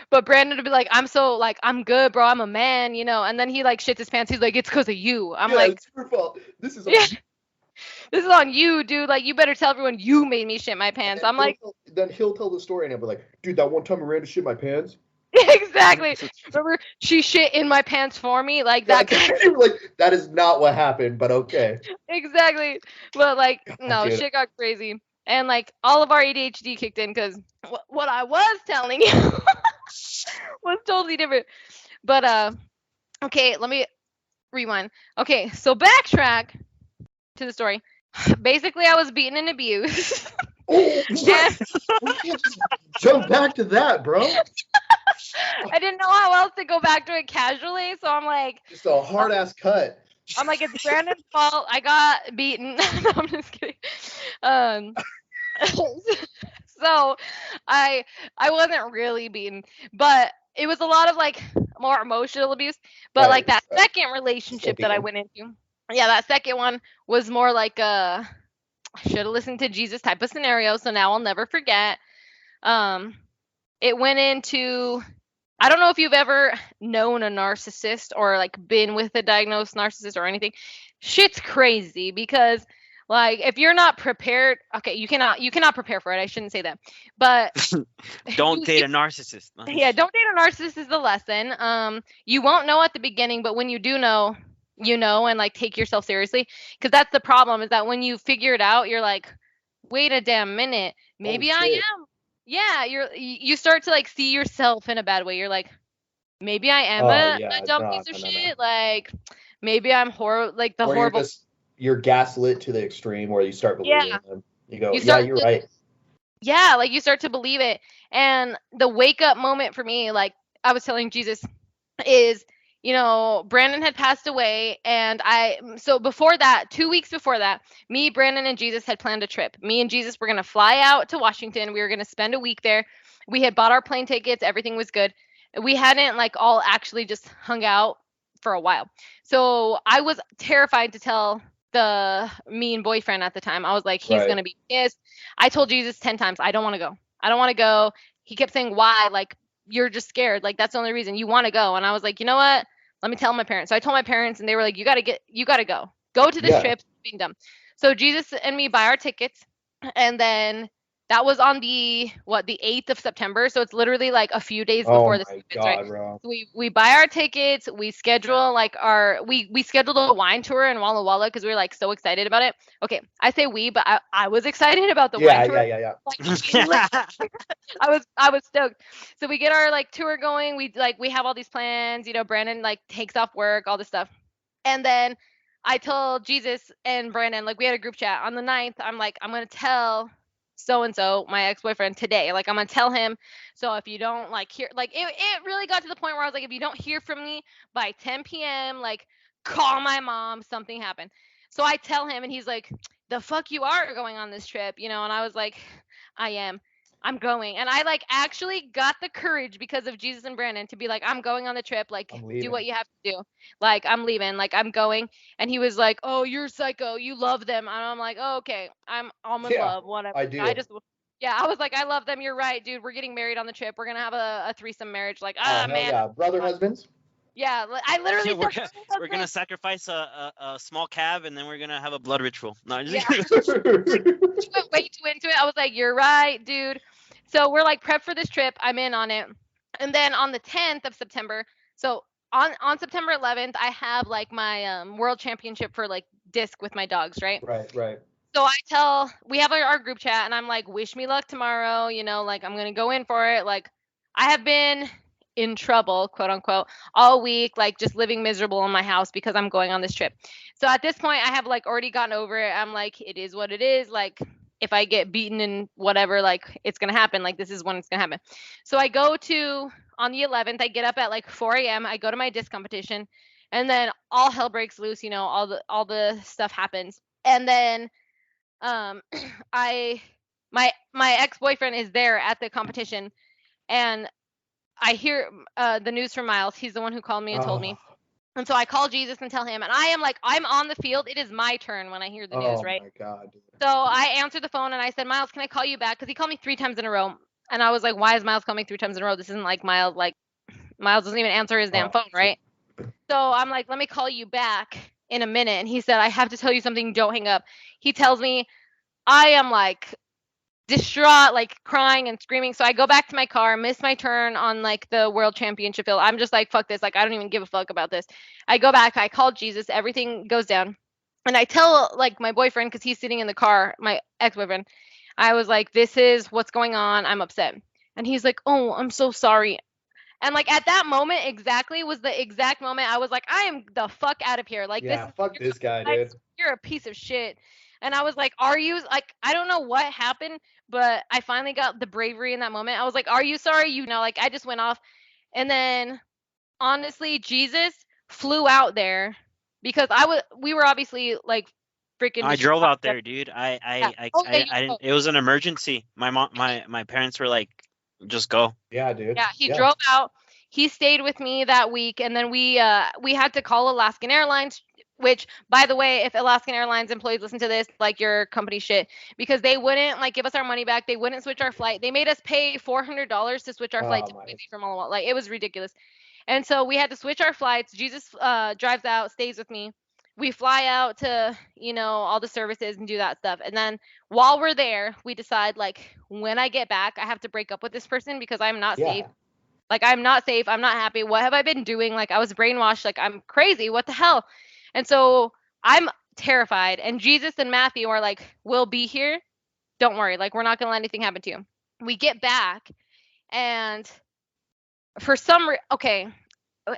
But Brandon would be like, I'm good, bro. I'm a man, And then he like shits his pants. He's like, it's because of you. I'm like, it's your fault. This is yeah, this is on you, dude. Like, you better tell everyone you made me shit my pants. I'm like, then he'll tell the story and I'll be like, dude, that one time Miranda shit my pants. exactly. Remember, she shit in my pants for me, like that. You were like, that is not what happened, but okay. Exactly. But like, no, dude. shit got crazy, and like all of our ADHD kicked in because what I was telling you was totally different. But okay, let me rewind. Okay, so backtrack to the story. Basically, I was beaten and abused. Oh, And we can't just jump back to that, bro. I didn't know how else to go back to it casually, so I'm like, Just a hard ass cut. it's Brandon's fault. I got beaten. No, I'm just kidding. Um, so I wasn't really beaten, but it was a lot of like more emotional abuse. But Right, like that right. second relationship that I beaten. went into, yeah, that second one was more like I should have listened to Jesus type of scenario. So now I'll never forget. It went into, I don't know if you've ever known a narcissist or like been with a diagnosed narcissist or anything. Shit's crazy because like if you're not prepared, okay, you cannot prepare for it. I shouldn't say that. But Don't date a narcissist. yeah, don't date a narcissist is the lesson. You won't know at the beginning, but when you do know, and like take yourself seriously, because that's the problem is that when you figure it out, you're like, wait a damn minute, maybe I shit. am. Yeah, you start to like see yourself in a bad way. You're like, maybe I am a dumb piece of shit. Like maybe I'm horrible, like the Or horrible. you're gaslit to the extreme where you start believing them. You go, You start you're to- right. Yeah, like you start to believe it. And the wake up moment for me, like I was telling Jesus, is Brandon had passed away, and so before that, 2 weeks before that, me, Brandon, and Jesus had planned a trip. Me and Jesus were gonna fly out to Washington. We were gonna spend a week there. We had bought our plane tickets, everything was good. We hadn't like all actually just hung out for a while. So I was terrified to tell the mean boyfriend at the time. I was like, he's Right. gonna be pissed. I told Jesus 10 times, I don't want to go. I don't want to go. He kept saying, why? Like, you're just scared. Like, that's the only reason you want to go. And I was like, you know what? Let me tell my parents. So I told my parents, and they were like, you gotta go. Go to this Yeah. trip, being dumb. So Jesus and me buy our tickets, and then that was on the 8th of September. So it's literally like a few days before the trip is, right? bro. So we buy our tickets, we schedule like we scheduled a wine tour in Walla Walla because we were like so excited about it. Okay, I say we, but I was excited about the wine tour. Yeah. Like, I was stoked. So we get our like tour going. We have all these plans. Brandon like takes off work, all this stuff, and then I told Jesus and Brandon, like we had a group chat on the 9th. I'm like, I'm gonna tell so and so, my ex-boyfriend, today. Like I'm gonna tell him. So if you don't like hear, like it really got to the point where I was like, if you don't hear from me by 10 p.m., like call my mom. Something happened. So I tell him, and he's like, the fuck you are going on this trip, And I was like, I am. I'm going. And I like actually got the courage because of Jesus and Brandon to be like, I'm going on the trip. Like, I'm do leaving. what you have to do. Like, I'm leaving. Like, I'm going. And he was like, oh, you're psycho. You love them. And I'm like, oh, okay. I'm in Yeah, love. Whatever. I I do. just, yeah, I was like, I love them. You're right, dude. We're getting married on the trip. We're going to have a threesome marriage. Like, Oh, hell man. yeah. Brother husbands? Yeah. I literally we're said, gonna, we're gonna sacrifice a small calf, and then we're gonna have a blood ritual. No, I'm just yeah. Went way too into it. I was like, you're right, dude. So we're like prep for this trip. I'm in on it. And then on the 10th of September, so on September 11th, I have like my world championship for like disc with my dogs, right? Right. So we have our group chat, and I'm like, wish me luck tomorrow. You know, like I'm gonna go in for it. Like I have been in trouble, quote unquote, all week, like just living miserable in my house because I'm going on this trip. So at this point, I have like already gotten over it. I'm like, it is what it is. Like if I get beaten and whatever, like it's gonna happen. Like this is when it's gonna happen. So I go to on the 11th. I get up at like 4 a.m. I go to my disc competition, and then all hell breaks loose. You know, all the stuff happens, and then um I my ex-boyfriend is there at the competition, and I hear the news from Miles. He's the one who called me and told me. Oh, And so I call Jesus and tell him, and I am like, I'm on the field. It is my turn when I hear the news, oh right? my God. So I answered the phone and I said, Miles, can I call you back? Because he called me 3 times in a row. And I was like, why is Miles calling me 3 times in a row? This isn't like Miles. Like Miles doesn't even answer his damn Oh, phone, right? So I'm like, let me call you back in a minute. And he said, I have to tell you something. Don't hang up. He tells me, I am like distraught, like crying and screaming. So I go back to my car, miss my turn on like the world championship field. I'm just like, fuck this. Like, I don't even give a fuck about this. I go back, I call Jesus, everything goes down. And I tell like my boyfriend, because he's sitting in the car, my ex-boyfriend, I was like, this is what's going on. I'm upset. And he's like, oh, I'm so sorry. And like at that moment, exactly was the exact moment I was like, I am the fuck out of here. Like this yeah, is fuck this guy, dude. you're a piece of shit. And I was like, are you like I don't know what happened, but I finally got the bravery in that moment. I was like, are you sorry? You know, like I just went off. And then honestly, Jesus flew out there because we were obviously like freaking I drove distraught. out there, dude. Yeah. Oh yeah, I didn't. It was an emergency. My parents were like, just go. Yeah, dude. yeah, he drove out. He stayed with me that week, and then we had to call Alaskan Airlines, which, by the way, if Alaskan Airlines employees listen to this, like your company shit, because they wouldn't like give us our money back. They wouldn't switch our flight. They made us pay $400 to switch our flight Oh to my. Boise from Alamo. Like it was ridiculous. And so we had to switch our flights. Jesus drives out, stays with me. We fly out to, you know, all the services and do that stuff. And then while we're there, we decide like when I get back, I have to break up with this person because I'm not safe. Yeah. Like I'm not safe. I'm not happy. What have I been doing? Like I was brainwashed. Like I'm crazy. What the hell? And so I'm terrified. And Jesus and Matthew are like, we'll be here. Don't worry. Like we're not going to let anything happen to you. We get back and for okay,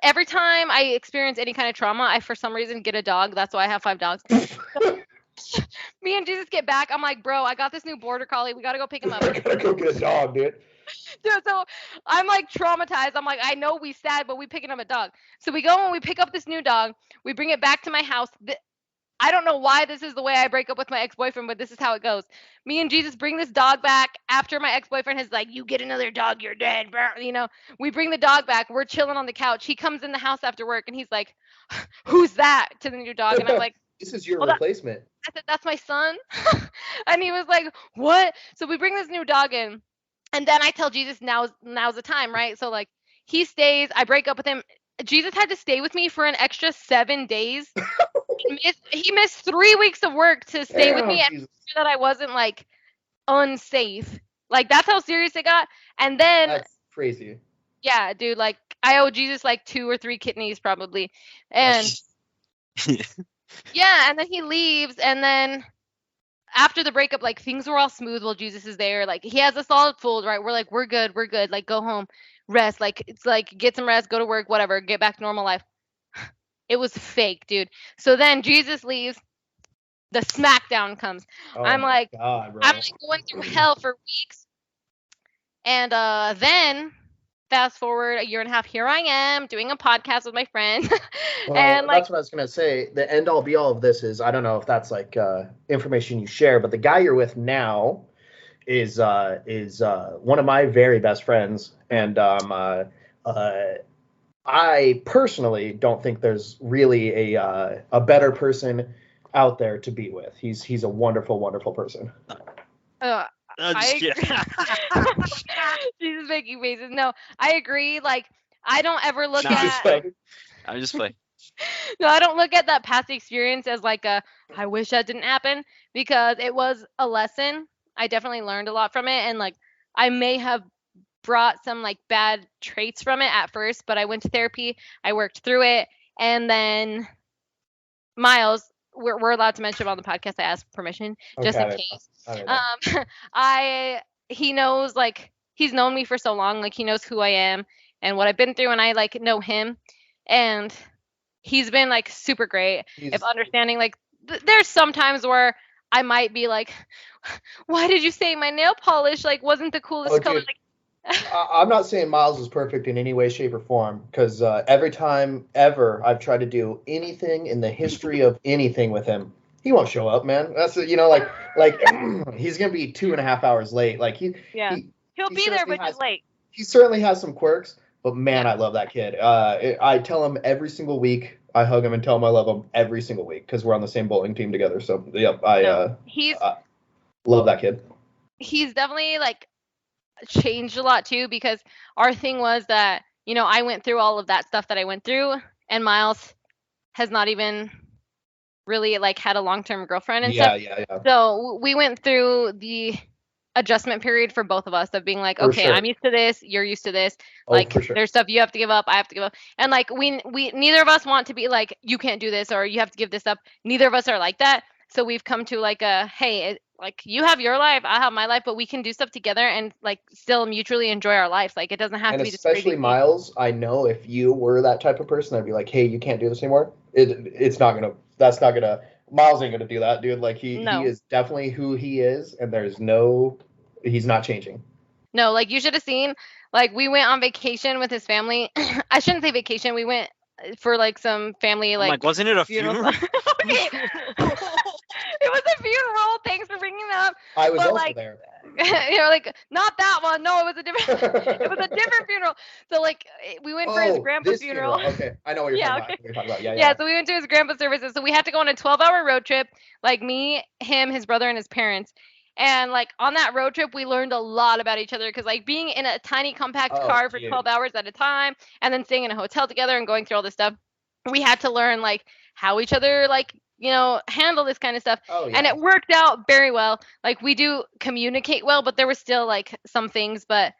every time I experience any kind of trauma, I for some reason get a dog. That's why I have 5 dogs. Me and Jesus get back. I'm like, bro, I got this new border collie. We gotta go pick him up. I gotta go get a dog, dude. Dude, so I'm like traumatized. I'm like, I know we sad, but we picking up a dog. So we go and we pick up this new dog. We bring it back to my house. I don't know why this is the way I break up with my ex-boyfriend, but this is how it goes. Me and Jesus bring this dog back after my ex-boyfriend has like, you get another dog, you're dead, bro. You know, we bring the dog back. We're chilling on the couch. He comes in the house after work and he's like, who's that to the new dog? And I'm like, This is your hold on. replacement. I said, that's my son. And he was like, what? So we bring this new dog in. And then I tell Jesus, now's the time, right? So like he stays, I break up with him. Jesus had to stay with me for an extra 7 days. He missed 3 weeks of work to stay with me and make sure that I wasn't like unsafe. Like that's how serious it got. And then That's crazy. yeah, dude, like I owe Jesus like 2 or 3 kidneys probably. And yeah, and then he leaves, and then after the breakup, like things were all smooth while Jesus is there. Like he has us all fooled, right? We're like, we're good, like go home, rest. Like it's like get some rest, go to work, whatever, get back to normal life. It was fake, dude. So then Jesus leaves, the smackdown comes. Oh I'm my like, God, bro. I'm like going through hell for weeks, and then fast forward a year and a half, here I am doing a podcast with my friend, Well, and like that's what I was gonna say. The end all be all of this is I don't know if that's like information you share, but the guy you're with now is one of my very best friends, and I personally don't think there's really a better person out there to be with. He's a wonderful, wonderful person. Uh, I'm I just kidding. agree. She's just making faces. No, I agree. Like, I don't ever look Nah, She's I'm just at. just like, I'm just playing. No, I don't look at that past experience as like a I wish that didn't happen, because it was a lesson. I definitely learned a lot from it, and like I may have brought some like bad traits from it at first, but I went to therapy, I worked through it, and then Miles, we're allowed to mention him on the podcast. I asked permission just in okay, case. I don't know. I he knows, like, he's known me for so long, like he knows who I am and what I've been through, and I like know him, and he's been like super great. If He's understanding, like there's some times where I might be like, why did you say my nail polish like wasn't the oh, coolest color? dude. Like, I'm not saying Miles is perfect in any way, shape, or form, because every time ever I've tried to do anything in the history of anything with him, he won't show up, man. That's like he's gonna be 2.5 hours late. Like yeah, he he'll he be there, certainly but has just late. he certainly has some quirks, but man, Yeah, I love that kid. I tell him every single week. I hug him and tell him I love him every single week because we're on the same bowling team together. So yep, no, I love that kid. he's definitely like changed a lot too, because our thing was that, I went through all of that stuff that I went through, and Miles has not even really like had a long-term girlfriend and stuff. Yeah, yeah, yeah, So we went through the adjustment period for both of us of being like, for okay, I'm sure. used to this, you're used to this. Oh, for Like sure. there's stuff you have to give up, I have to give up. And like we neither of us want to be like, you can't do this or you have to give this up. Neither of us are like that. So we've come to like a, hey, like you have your life, I have my life, but we can do stuff together and like still mutually enjoy our lives. Like it doesn't have And to be this crazy especially thing. Miles, I know if you were that type of person, I'd be like, hey, you can't do this anymore. It's not gonna. That's not gonna. Miles ain't gonna do that, dude. Like he No. is definitely who he is, and there's no. He's not changing. No, like you should have seen, like we went on vacation with his family. I shouldn't say vacation. We went for like some family I'm like, like wasn't it a funeral funeral? stuff. Okay. It was a funeral. Thanks for bringing it up. I was But also like, there. like not that one. No, it was a different. It was a different funeral. So like, we went for his Oh, grandpa's this funeral. funeral. Okay, I know what you're Yeah. talking about. I Okay. know what you're talking about. Yeah, Yeah. yeah. So we went to his grandpa's services. So we had to go on a 12-hour road trip. Like me, him, his brother, and his parents. And like on that road trip, we learned a lot about each other, because like being in a tiny compact Oh, car for dude. 12 hours at a time, and then staying in a hotel together and going through all this stuff, we had to learn like how each other like handle this kind of stuff. Oh And yeah. it worked out very well. Like we do communicate well, but there were still like some things. But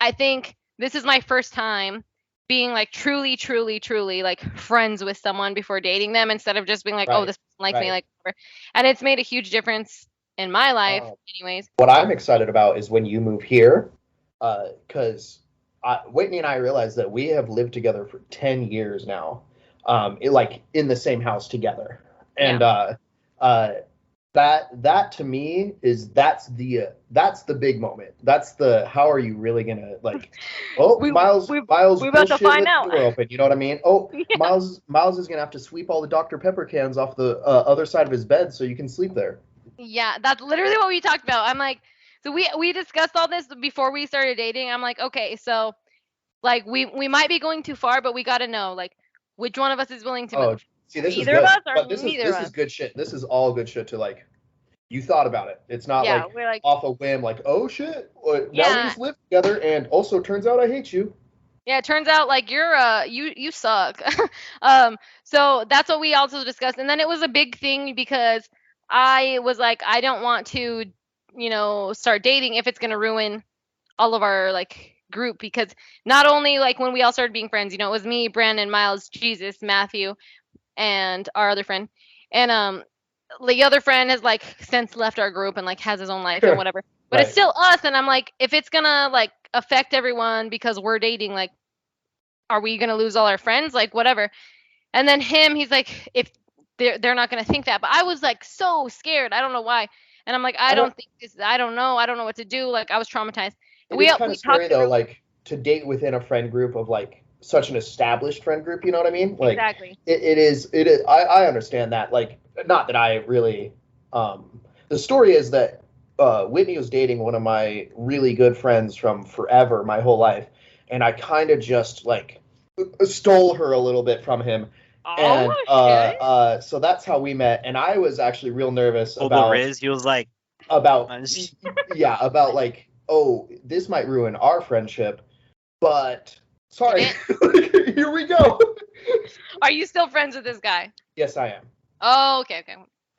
I think this is my first time being like truly, truly, truly like friends with someone before dating them, instead of just being like, oh, Right. this person likes me, Right. like whatever. And it's made a huge difference in my life, Um, anyways. what I'm excited about is when you move here, because Whitney and I realized that we have lived together for 10 years now, like in the same house together, Yeah. and uh, that to me is that's the big moment. That's the how are you really gonna like? Oh, We Miles, we Miles, we about to bullshit find with the out. door open. You know what I mean? Oh, Yeah. Miles is gonna have to sweep all the Dr Pepper cans off the other side of his bed so you can sleep there. Yeah, that's literally what we talked about. I'm like, so we discussed all this before we started dating. I'm like, okay, so like we might be going too far, but we got to know like which one of us is willing to Oh, move. see, this is Either of good. us or But this is neither of this is us. good shit. This is all good shit to like. You thought about it. It's not Yeah, like we're like, off a whim, like oh shit. Now we yeah, just live together, and also turns out I hate you. yeah. It turns out like you're you suck. So that's what we also discussed, and then it was a big thing because I was like, I don't want to, start dating if it's gonna ruin all of our like group, because not only like when we all started being friends, it was me, Brandon, Miles, Jesus, Matthew, and our other friend. And the other friend has like since left our group and like has his own life and whatever. But it's Right. still us, and I'm like, if it's gonna like affect everyone because we're dating, like, are we gonna lose all our friends? Like whatever. And then he's like, if they're not gonna think that. But I was like so scared. I don't know why. And I'm like, I don't. I don't know. I don't know what to do. Like I was traumatized. It We is kind we of talked scary though, through like to date within a friend group of like such an established friend group. You know what I mean? Like exactly. it is. It is. I understand that. Like not that I really. The story is that Whitney was dating one of my really good friends from forever, my whole life, and I kind of just like stole her a little bit from him, and Oh shit. so that's how we met. And I was actually real nervous Pulled the Riz. He was like, about I just- yeah, about like, oh, this might ruin our friendship, but sorry, here we go. Are you still friends with this guy? Yes, I am. Oh, okay.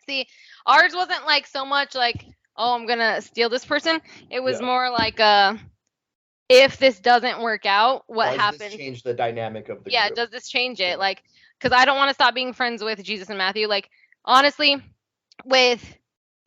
See, ours wasn't like so much like, oh, I'm gonna steal this person. It was Yeah. more like, if this doesn't work out, what Does happens? this change the dynamic of the Yeah, group? does this change it? Yeah. Like, because I don't want to stop being friends with Jesus and Matthew. Like, honestly, with,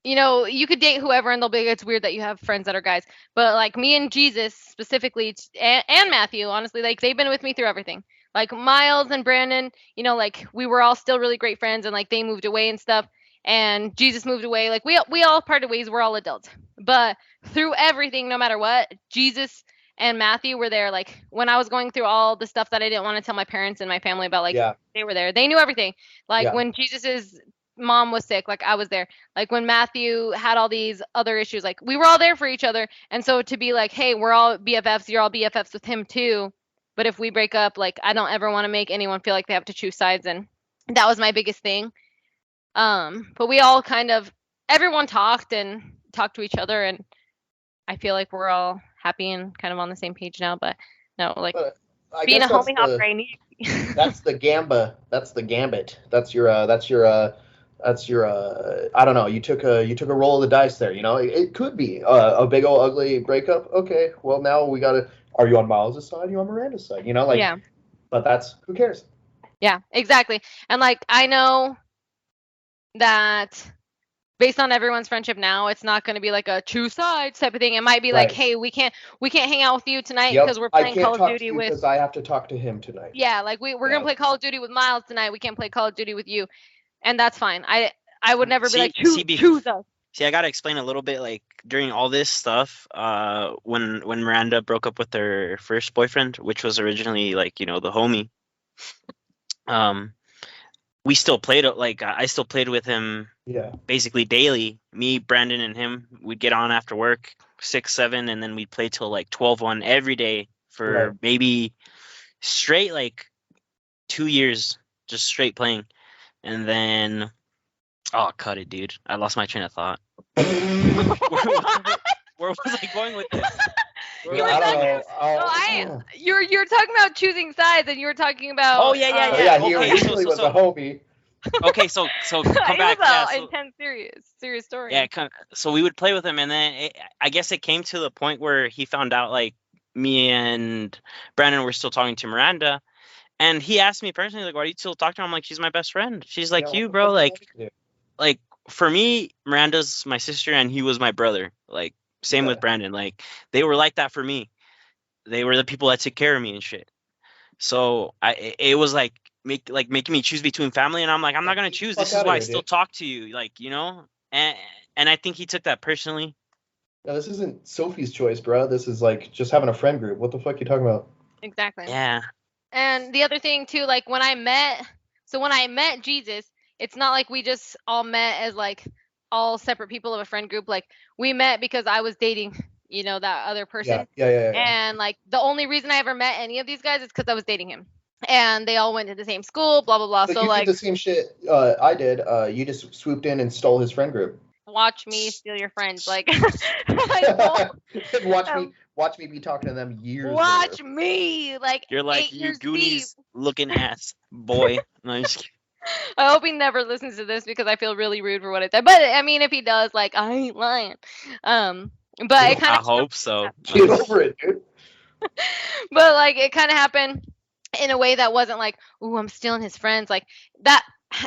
you could date whoever and they'll be, it's weird that you have friends that are guys. But like me and Jesus specifically, and Matthew, honestly, like they've been with me through everything. Like Miles and Brandon, like we were all still really great friends, and like they moved away and stuff. And Jesus moved away. Like we all parted ways. We're all adults. But through everything, no matter what, Jesus and Matthew were there. Like when I was going through all the stuff that I didn't want to tell my parents and my family about, like Yeah. they were there. They knew everything. Like Yeah. when Jesus's mom was sick, like I was there. Like when Matthew had all these other issues, like we were all there for each other. And so to be like, hey, we're all BFFs, you're all BFFs with him too. But if we break up, like I don't ever want to make anyone feel like they have to choose sides, and that was my biggest thing. But we all kind of, everyone talked to each other, and I feel like we're all happy and kind of on the same page now. But no, like But I being a guess that's homie hopper, I need. that's the gamba. That's the gambit. That's your I don't know. You took a roll of the dice there. It could be a big old ugly breakup. Okay, well now we gotta. Are you on Miles' side? Are you on Miranda's side? Like. Yeah. But who cares? Yeah, exactly. And like I know that based on everyone's friendship now, it's not going to be like a choose sides type of thing. It might be like, Right. hey, we can't hang out with you tonight Yep. because we're I playing can't Call of talk to Duty you with. because I have to talk to him tonight. Yeah, like we're Yeah. gonna play Call of Duty with Miles tonight. We can't play Call of Duty with you, and that's fine. I would never be like choose us. See, I gotta explain a little bit. Like during all this stuff, when Miranda broke up with her first boyfriend, which was originally like the homie, we still played it. Like I still played with him. Yeah. Basically daily. Me, Brandon, and him, we'd get on after work 6, 7, and then we'd play till like 12-1 every day for Right. maybe straight like 2 years, just straight playing. And then, oh, cut it, dude. I lost my train of thought. Where was I going with this? You were talking. You're talking about choosing sides, and you were talking about. Oh yeah. Yeah, he Okay, originally was a homie. Okay, so come back. It was Yeah, an intense, serious story. yeah, so we would play with him, and then I guess it came to the point where he found out like me and Brandon were still talking to Miranda, and he asked me personally like, "Why do you still talk to her?" I'm like, "She's my best friend." She's like, Yeah, "You, bro, like for me, Miranda's my sister, and he was my brother. Like same with Brandon. Like they were like that for me. They were the people that took care of me and shit. So it was like making me choose between family, and I'm like, I'm not gonna choose. This is why I still talk to you, like and I think he took that personally. No, this isn't Sophie's choice, bro. This is like just having a friend group. What the fuck are you talking about? Exactly. Yeah. And the other thing too, like when I met Jesus, it's not like we just all met as like all separate people of a friend group. Like we met because I was dating, that other person. Yeah. And like the only reason I ever met any of these guys is because I was dating him. And they all went to the same school, blah blah blah. So you like did the same shit I did. You just swooped in and stole his friend group. watch me steal your friends. Like watch me be talking to them years watch later. me. Like You're like you Goonies looking ass boy. No, I'm just kidding. I hope he never listens to this because I feel really rude for what I said. But I mean, if he does, like, I ain't lying. But it kind I of. hope so. Get over it, dude. But like, it kind of happened in a way that wasn't like, "Ooh, I'm stealing his friends." Like that.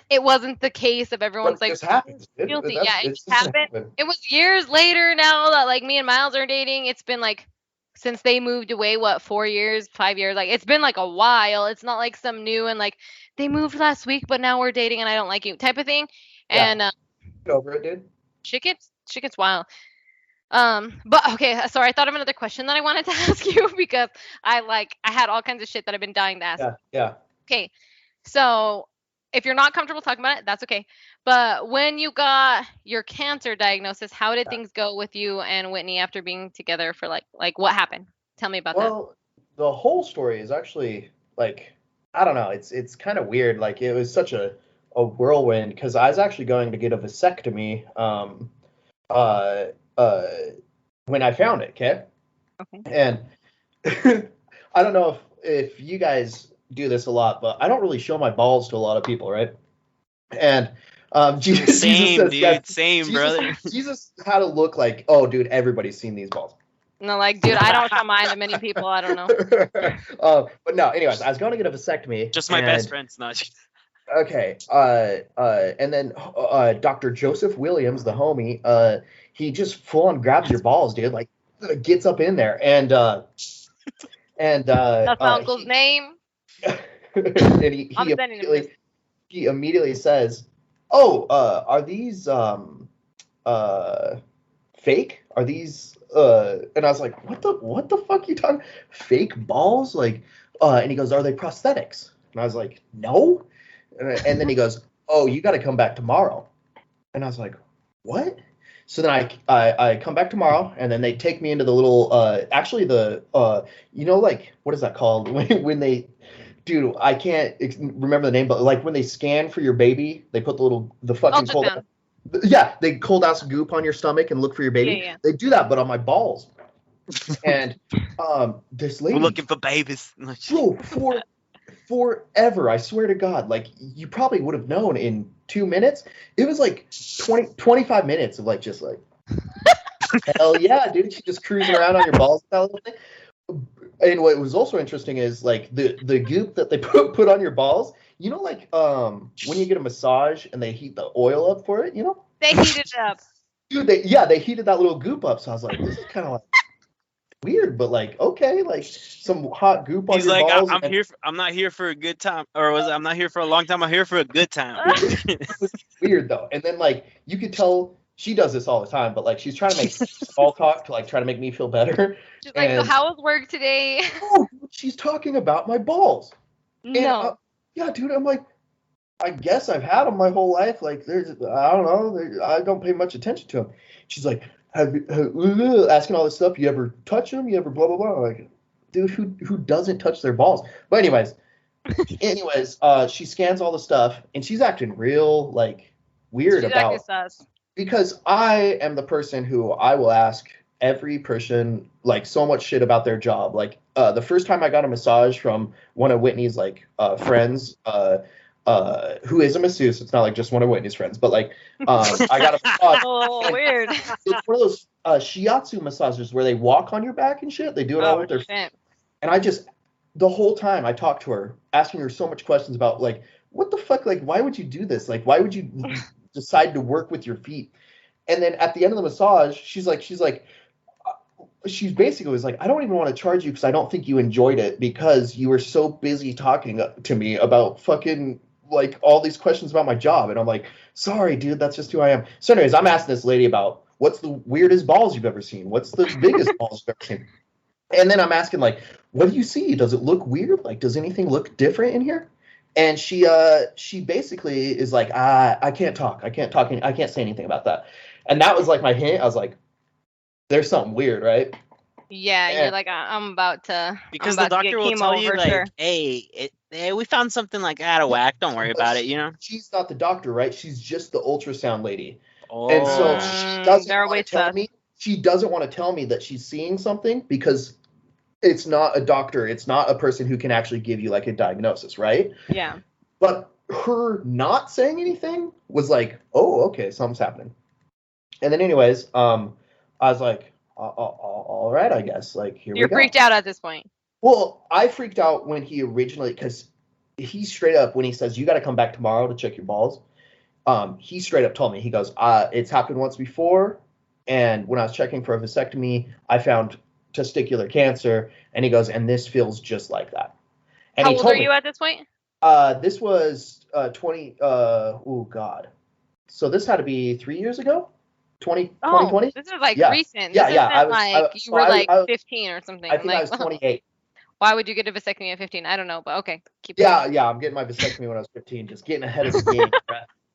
It wasn't the case of everyone's like this happens. guilty. Yeah, it just happened. It was years later now that like me and Miles are dating. It's been like since they moved away, what, 4 years, 5 years? Like it's been like a while. It's not like some new and like they moved last week, but now we're dating and I don't like you type of thing. And get over it, dude. Shit gets wild. But okay, sorry, I thought of another question that I wanted to ask you because I had all kinds of shit that I've been dying to ask. Yeah. Okay, so if you're not comfortable talking about it, that's okay. But when you got your cancer diagnosis, how did things go with you and Whitney after being together for like what happened? Tell me about that. Well, the whole story is actually like I don't know. It's kind of weird. Like it was such a whirlwind because I was actually going to get a vasectomy. Uh, uh, when I found it. Okay, Okay. and I don't know if you guys do this a lot, but I don't really show my balls to a lot of people, right? And Jesus, Jesus Same, says, dude. yeah, Same, Jesus, brother. Jesus had to look like, oh, dude, everybody's seen these balls. No, like, dude, I don't show mine to many people. I don't know. But no, anyways, I was going to get a vasectomy. Just my best friends. No. Okay, and then Dr. Joseph Williams, the homie, he just full on grabs your balls, dude, like gets up in there, and That's my uncle's name. and he I'm sending him this. he immediately says, "Oh, are these fake? Are these?" And I was like, "What the fuck you talking? Fake balls? Like?" And he goes, "Are they prosthetics?" And I was like, "No." And then he goes, "Oh, you got to come back tomorrow." And I was like, "What?" So then I come back tomorrow, and then they take me into the little actually the like what is that called when they, dude, I can't remember the name, but like when they scan for your baby, they put the fucking cold, Ultrasound. yeah, they cold out some goop on your stomach and look for your baby. Yeah. They do that, but on my balls. And this We're lady, looking for babies. bro, forever, I swear to God, like you probably would have known in 2 minutes. It was like 25 minutes of like just like hell yeah, dude. She just cruising around on your balls with that little thing. And what was also interesting is like the goop that they put on your balls. You know, like when you get a massage and they heat the oil up for it, you know? They heated it up. Dude, they heated that little goop up. So I was like, this is kind of like weird, but like okay, like some hot goop on He's your like, balls. I'm here. I'm not here for a good time, or I'm not here for a long time. I'm here for a good time. It was weird though. And then like you could tell she does this all the time, but like she's trying to make small talk to like try to make me feel better. She's like, so And how was work today? oh, she's talking about my balls. And, No. yeah, dude, I'm like, I guess I've had them my whole life. Like, there's, I don't know, I don't pay much attention to them. She's like, asking all this stuff. You ever touch them? You ever blah blah blah? I'm like, dude, who doesn't touch their balls? But anyways, she scans all the stuff, and she's acting real like weird She's about acting sus. because I am the person who I will ask every person like so much shit about their job. Like the first time I got a massage from one of Whitney's like friends, who is a masseuse. It's not like just one of Whitney's friends, but like I got a massage. Oh, weird. It's one of those shiatsu massages where they walk on your back and shit. They do it all Oh, with their shit. and I just the whole time I talked to her, asking her so much questions about like what the fuck, like why would you do this? Like why would you decide to work with your feet? And then at the end of the massage, she's basically was like, I don't even want to charge you because I don't think you enjoyed it because you were so busy talking to me about fucking like all these questions about my job. And I'm like, sorry, dude, that's just who I am. So anyways, I'm asking this lady about what's the weirdest balls you've ever seen? What's the biggest balls you've ever seen? And then I'm asking like, what do you see? Does it look weird? Like, does anything look different in here? And she basically is like, I can't talk. I can't talk. I can't say anything about that. And that was like my hint. I was like, there's something weird, right? Yeah, Yeah. you're like, I'm about to. Because I'm the about to get doctor will chemo tell you for like, sure. hey, we found something like out of whack. Don't worry about it. You know. She's not the doctor, right? She's just the ultrasound lady. Oh. And so she doesn't they're want way to tell sus. me. She doesn't want to tell me that she's seeing something because it's not a doctor. It's not a person who can actually give you like a diagnosis, right? Yeah. But her not saying anything was like, oh, okay, something's happening. And then, anyways, I was like, all right, I guess. Like, here You're we go. freaked out at this point. Well, I freaked out when he originally, because he straight up, when he says, you got to come back tomorrow to check your balls, he straight up told me, he goes, it's happened once before. And when I was checking for a vasectomy, I found testicular cancer. And he goes, and this feels just like that. And How he old told are me, you at this point? this was 20, oh God. So this had to be 3 years ago? 2020? This is like Yeah. recent. Yeah, This yeah, isn't I like was- you were I- like I- 15 or something. I think I Like, was 28. why would you get a vasectomy at 15? I don't know, but okay. Keep Yeah, going. yeah, I'm getting my vasectomy when I was 15, just getting ahead of the game.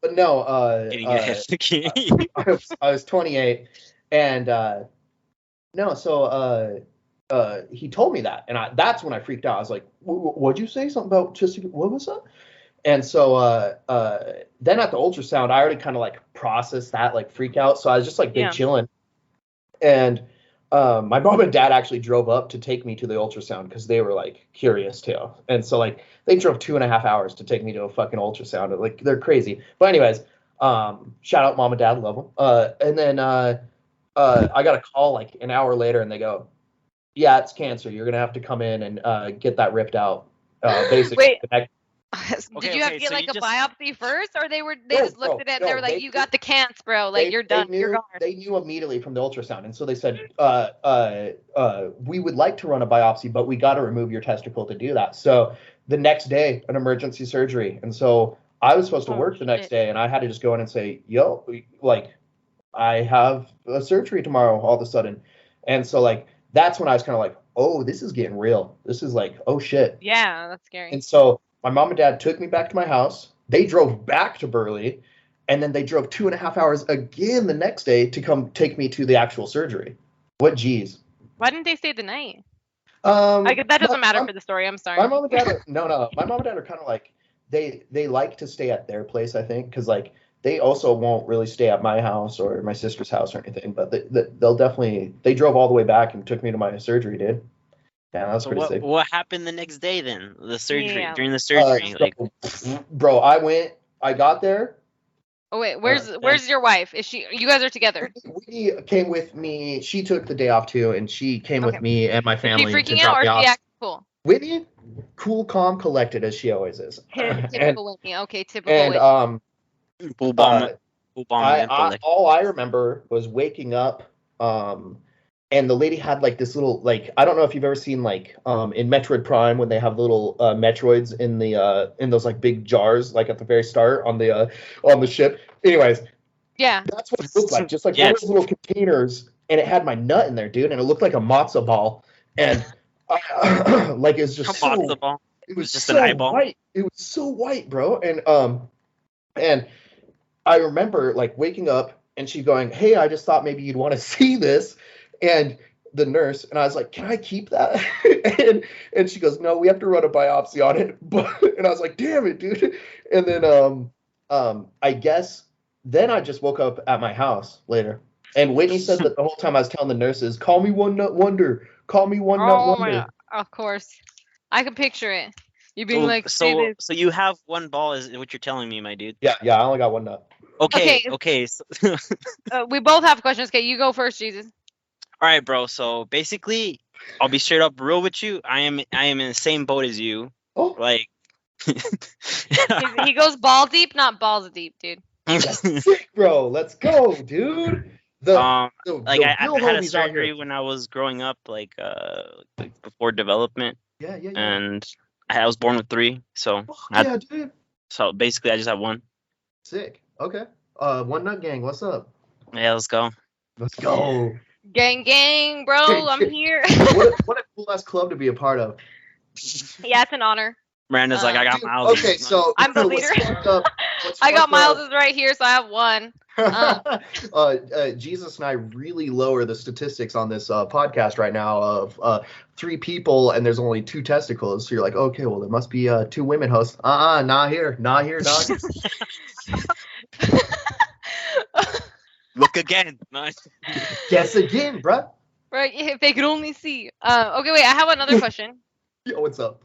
But no, Getting ahead of the game. I was 28, and no, so he told me that, and that's when I freaked out. I was like, "What'd you say? Something about what was that?" And so then at the ultrasound, I already kind of like processed that like freak out. So I was just like big Yeah. chilling, and my mom and dad actually drove up to take me to the ultrasound because they were like curious too. And so like they drove 2.5 hours to take me to a fucking ultrasound. Like they're crazy. But anyways, shout out mom and dad, love them. And then I got a call like an hour later, and they go, "Yeah, it's cancer. You're gonna have to come in and get that ripped out." Basically, Wait. Did Okay, you have to okay, get so like you a just- biopsy first, or they No, just looked at it and they no, were like, they- "You got the cancer, bro. Like you're done. You're gone." They knew immediately from the ultrasound, and so they said, "We would like to run a biopsy, but we got to remove your testicle to do that." So the next day, an emergency surgery, and so I was supposed to Oh, work the next shit. day, and I had to just go in and say, "Yo, like, I have a surgery tomorrow." All of a sudden, and so like that's when I was kind of like, "Oh, this is getting real. This is like, oh shit." Yeah, that's scary. And so my mom and dad took me back to my house. They drove back to Burley, and then they drove 2.5 hours again the next day to come take me to the actual surgery. What G's? Why didn't they stay the night? Um, That doesn't matter my, for the story. I'm sorry. my mom and dad are no. My mom and dad are kind of like they like to stay at their place, I think, because like they also won't really stay at my house or my sister's house or anything. But they'll definitely they drove all the way back and took me to my surgery, dude. Yeah, that's So pretty sick. what happened the next day then? The surgery Yeah. during the surgery, like Bro, I got there. Oh wait, where's your wife? Is she? You guys are together? Whitney came with me. She took the day off too, and she came Okay. with me and my Is she family to freaking drop out, or me is she off. acting cool? Whitney, cool, calm, collected as she always is. and Typical Whitney. Okay, typical and Whitney. full bomb, full bomb I all I remember was waking up, and the lady had like this little like I don't know if you've ever seen like in Metroid Prime when they have little Metroids in those like big jars like at the very start on the ship. Anyways, Yeah. that's what it looked like, just like one Yes. of those little containers, and it had my nut in there, dude, and it looked like a matzo ball, and like it's just Come on, so the ball. it was just so an eyeball. white. It was so white, bro, and I remember like waking up and she going, "Hey, I just thought maybe you'd want to see this," and the nurse and I was like, "Can I keep that?" and she goes, "No, we have to run a biopsy on it." But and I was like, "Damn it, dude!" And then I guess then I just woke up at my house later, and Whitney said that the whole time I was telling the nurses, "Call me one nut wonder, call me one nut Oh my wonder." god. Of course. I can picture it. You being like, "Say So this." so you have one ball, is what you're telling me, my dude? Yeah, I only got one nut. Okay. So, We both have questions. Okay, you go first, Jesus. all right, bro. So basically, I'll be straight up real with you. I am in the same boat as you. Oh, Like, He goes ball deep, not balls deep, dude. sick, bro. Let's go, dude. The like I real had a homies out surgery here. when I was growing up, like before development, Yeah. and I was born with 3. So Fuck yeah, dude. so basically, I just have 1. Sick. Okay. One nut gang. What's up? Yeah, let's go. Let's go. Gang, bro. I'm here. What a cool ass club to be a part of. Yeah, it's an honor. Miranda's like, I got Dude, Miles. okay, so I'm the what's leader. fucked up- what's I got fucked up- Miles's right here, so I have one. Jesus and I really lower the statistics on this podcast right now of 3 people and there's only 2 testicles. So you're like, okay, well there must be 2 women hosts. Not here, dog. Look again. Nice. Guess again, bruh. Right, if they could only see. Okay, wait, I have another question. Yo, what's up?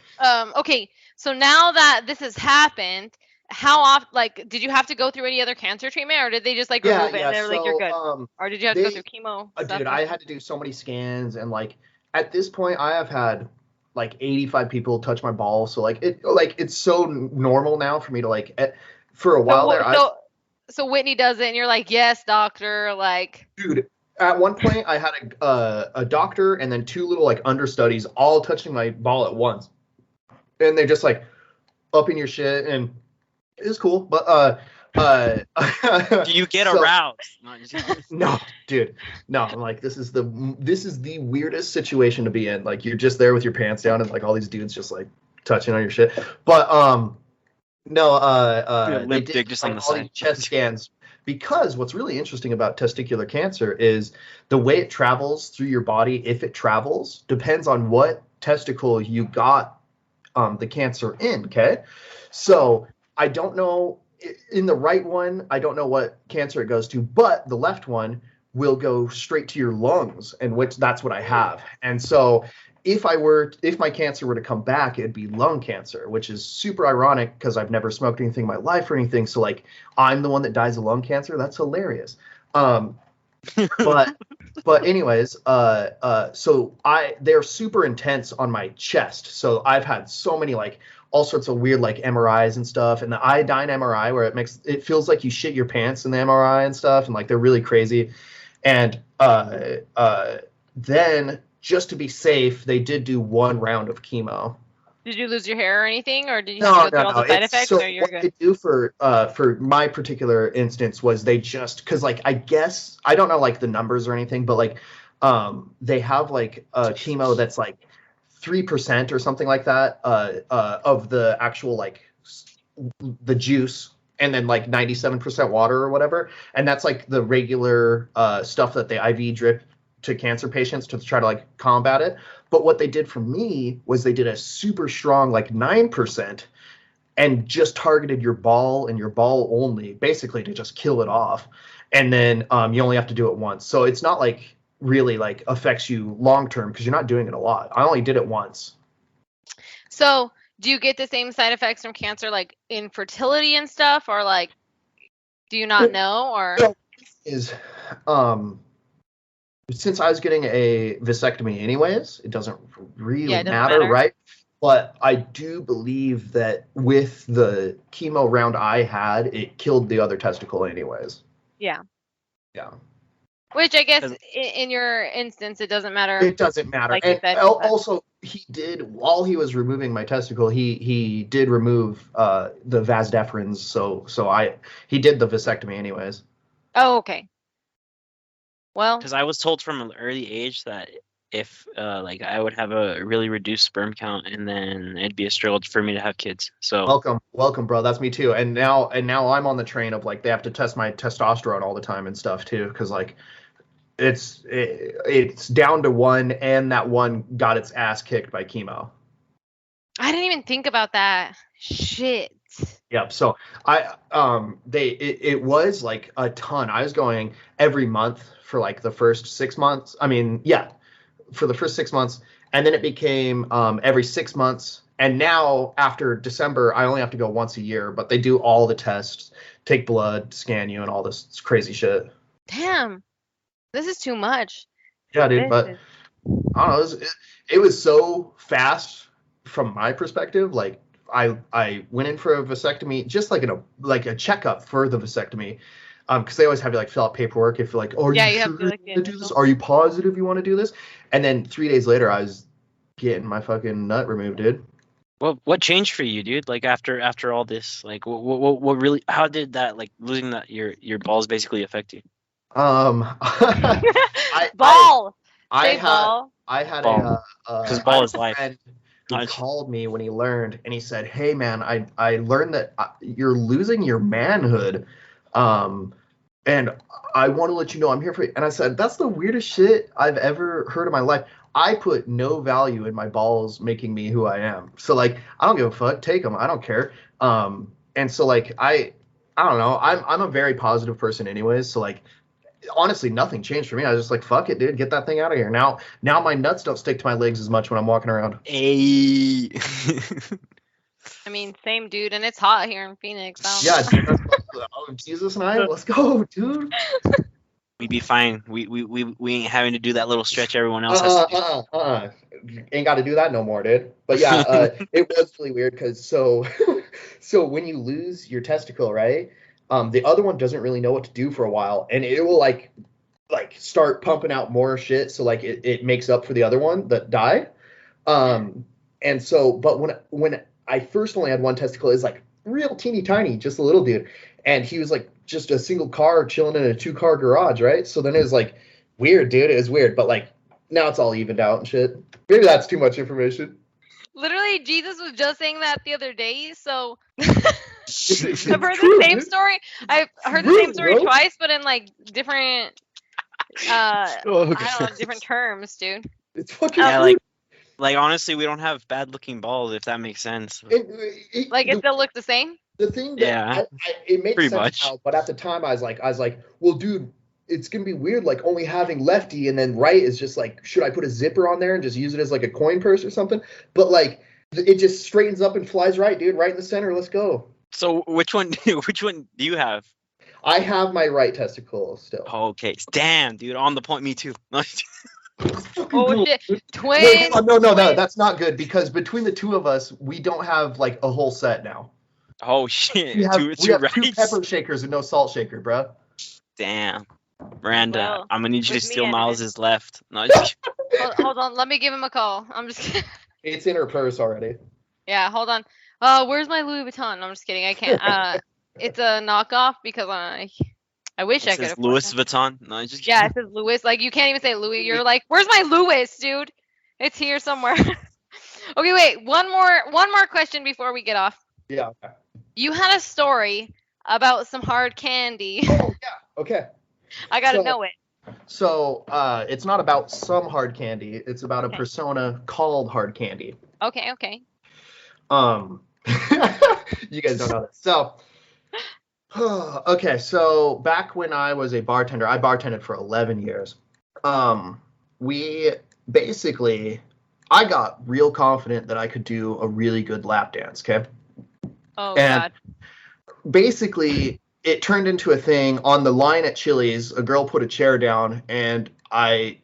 Okay, so now that this has happened, how often, like, did you have to go through any other cancer treatment, or did they just like remove it and they're like, you're good? Or did you have to go through chemo? Dude, I had to do so many scans, and like at this point, I have had like 85 people touch my ball, so it's so normal now for me to for a while there. So Whitney does it, and you're like, yes, doctor, like. Dude, at one point I had a doctor and then 2 little like understudies all touching my ball at once, and they're just like up in your shit, and it was cool, but Do you get aroused? No, dude, no. I'm like, this is the weirdest situation to be in. Like, you're just there with your pants down, and like all these dudes just like touching on your shit. But No, Your they limp did dick just on like the all side. these chest scans because what's really interesting about testicular cancer is the way it travels through your body. If it travels, depends on what testicle you got the cancer in. Okay, so I don't know in the right one. I don't know what cancer it goes to, but the left one will go straight to your lungs, and which that's what I have. And so if my cancer were to come back, it'd be lung cancer, which is super ironic because I've never smoked anything in my life or anything. So like I'm the one that dies of lung cancer. That's hilarious. Um, but but anyways, so they're super intense on my chest. So I've had so many like all sorts of weird like MRIs and stuff, and the iodine MRI where it feels like you shit your pants in the MRI and stuff, and like they're really crazy. And then just to be safe, they did do one round of chemo. Did you lose your hair or anything, or did you have to No, go no, through all no. the side It's effects, so or you're what good? they do for my particular instance was they just because like I guess I don't know like the numbers or anything, but like they have like a chemo that's like 3% or something like that of the actual like the juice and then like 97% water or whatever, and that's like the regular stuff that they IV drip to cancer patients to try to like combat it. But what they did for me was they did a super strong like 9% and just targeted your ball and your ball only, basically to just kill it off. And then you only have to do it once, so it's not like really like affects you long term because you're not doing it a lot. I only did it once. So, do you get the same side effects from cancer, like infertility and stuff, or like, do you not know, or? So, is um since I was getting a vasectomy anyways, it doesn't really Yeah, it doesn't matter, matter. right? But I do believe that with the chemo round I had, it killed the other testicle anyways. Yeah. Yeah. Which I guess 'Cause- in your instance, it doesn't matter. It doesn't matter. Like you And said, but also he did while he was removing my testicle, he did remove the vas deferens, so he did the vasectomy anyways. oh, okay. Well, Because I was told from an early age that if like I would have a really reduced sperm count, and then it'd be a struggle for me to have kids. So Welcome, bro. That's me too. And now I'm on the train of like they have to test my testosterone all the time and stuff too, because like it's down to one, and that one got its ass kicked by chemo. I didn't even think about that. Shit. Yep. So it was like a ton. I was going every month for like the first 6 months. I mean, yeah, for the first 6 months, and then it became every 6 months. And now after December, I only have to go once a year, but they do all the tests, take blood, scan you, and all this crazy shit. Damn. This is too much. Yeah, dude. This But is- I don't know. It was so fast from my perspective. Like I went in for a vasectomy, just like a checkup for the vasectomy, because they always have you like fill out paperwork if you're like, oh, are Yeah, you you have sure to, you like, the want to do this? initial. Are you positive you want to do this? And then 3 days later, I was getting my fucking nut removed, dude. what changed for you, dude? Like after all this, like what really? How did that like losing that your balls basically affect you? I Ball. I Say had ball. I had Ball. a Because I ball had is a life. friend who Knowledge. called me when he learned, and he said, "Hey man, I learned that you're losing your manhood, and I want to let you know I'm here for you." And I said, "That's the weirdest shit I've ever heard in my life. I put no value in my balls making me who I am. So like, I don't give a fuck. Take them. I don't care. And so like I don't know. I'm a very positive person anyways. So like honestly, nothing changed for me. I was just like, fuck it, dude, get that thing out of here. Now my nuts don't stick to my legs as much when I'm walking around. Hey. I mean, same dude, and it's hot here in Phoenix. I don't Yeah, know. dude, oh, Jesus and I, let's go, dude. We'd be fine. We ain't having to do that little stretch everyone else has to do. Ain't got to do that no more, dude. But yeah, it was really weird because so when you lose your testicle, right? The other one doesn't really know what to do for a while, and it will like start pumping out more shit, so like it makes up for the other one that died. And so, but when I first only had one testicle, it's like real teeny tiny, just a little dude, and he was like just a single car chilling in a 2-car garage, right? So then it was like weird, dude. It was weird, but like now it's all evened out and shit. Maybe that's too much information. Literally, Jesus was just saying that the other day. So I've heard the same story. I've heard the same story bro. twice, but in like different, Oh, I don't know, different terms, dude. It's fucking Yeah, true. like honestly, we don't have bad looking balls, if that makes sense. Like it still looks the same. The thing that Yeah, it makes pretty sense much. now, but at the time I was like, well, dude, it's gonna be weird, like only having lefty and then right is just like, should I put a zipper on there and just use it as like a coin purse or something? But like, it just straightens up and flies right, dude, right in the center. Let's go. So which one do you have? I have my right testicle still. Okay, damn, dude, on the point. Me too. Oh shit, Wait, twins. no, that's not good because between the two of us, we don't have like a whole set now. Oh shit, We have, two two rights? pepper shakers and no salt shaker, bro. Damn, Miranda, Well, I'm gonna need you to with me steal anyway. Miles's left. No, Hold on, let me give him a call. I'm just kidding. It's in her purse already. Yeah, hold on. Where's my Louis Vuitton? No, I'm just kidding. I can't. It's a knockoff because I wish I it could says afford Louis that. Vuitton. No, just Yeah, it says Louis. Like you can't even say Louis. You're like, where's my Louis, dude? It's here somewhere. Okay, wait. One more question before we get off. Yeah. Okay. You had a story about some hard candy. Oh yeah. Okay. I gotta So- know it. So it's not about some hard candy. It's about Okay. a persona called hard candy. Okay, okay. You guys don't know this. So, okay. So back when I was a bartender, I bartended for 11 years. We basically, I got real confident that I could do a really good lap dance. Okay. Oh And- god. Basically, it turned into a thing on the line at Chili's. A girl put a chair down, and I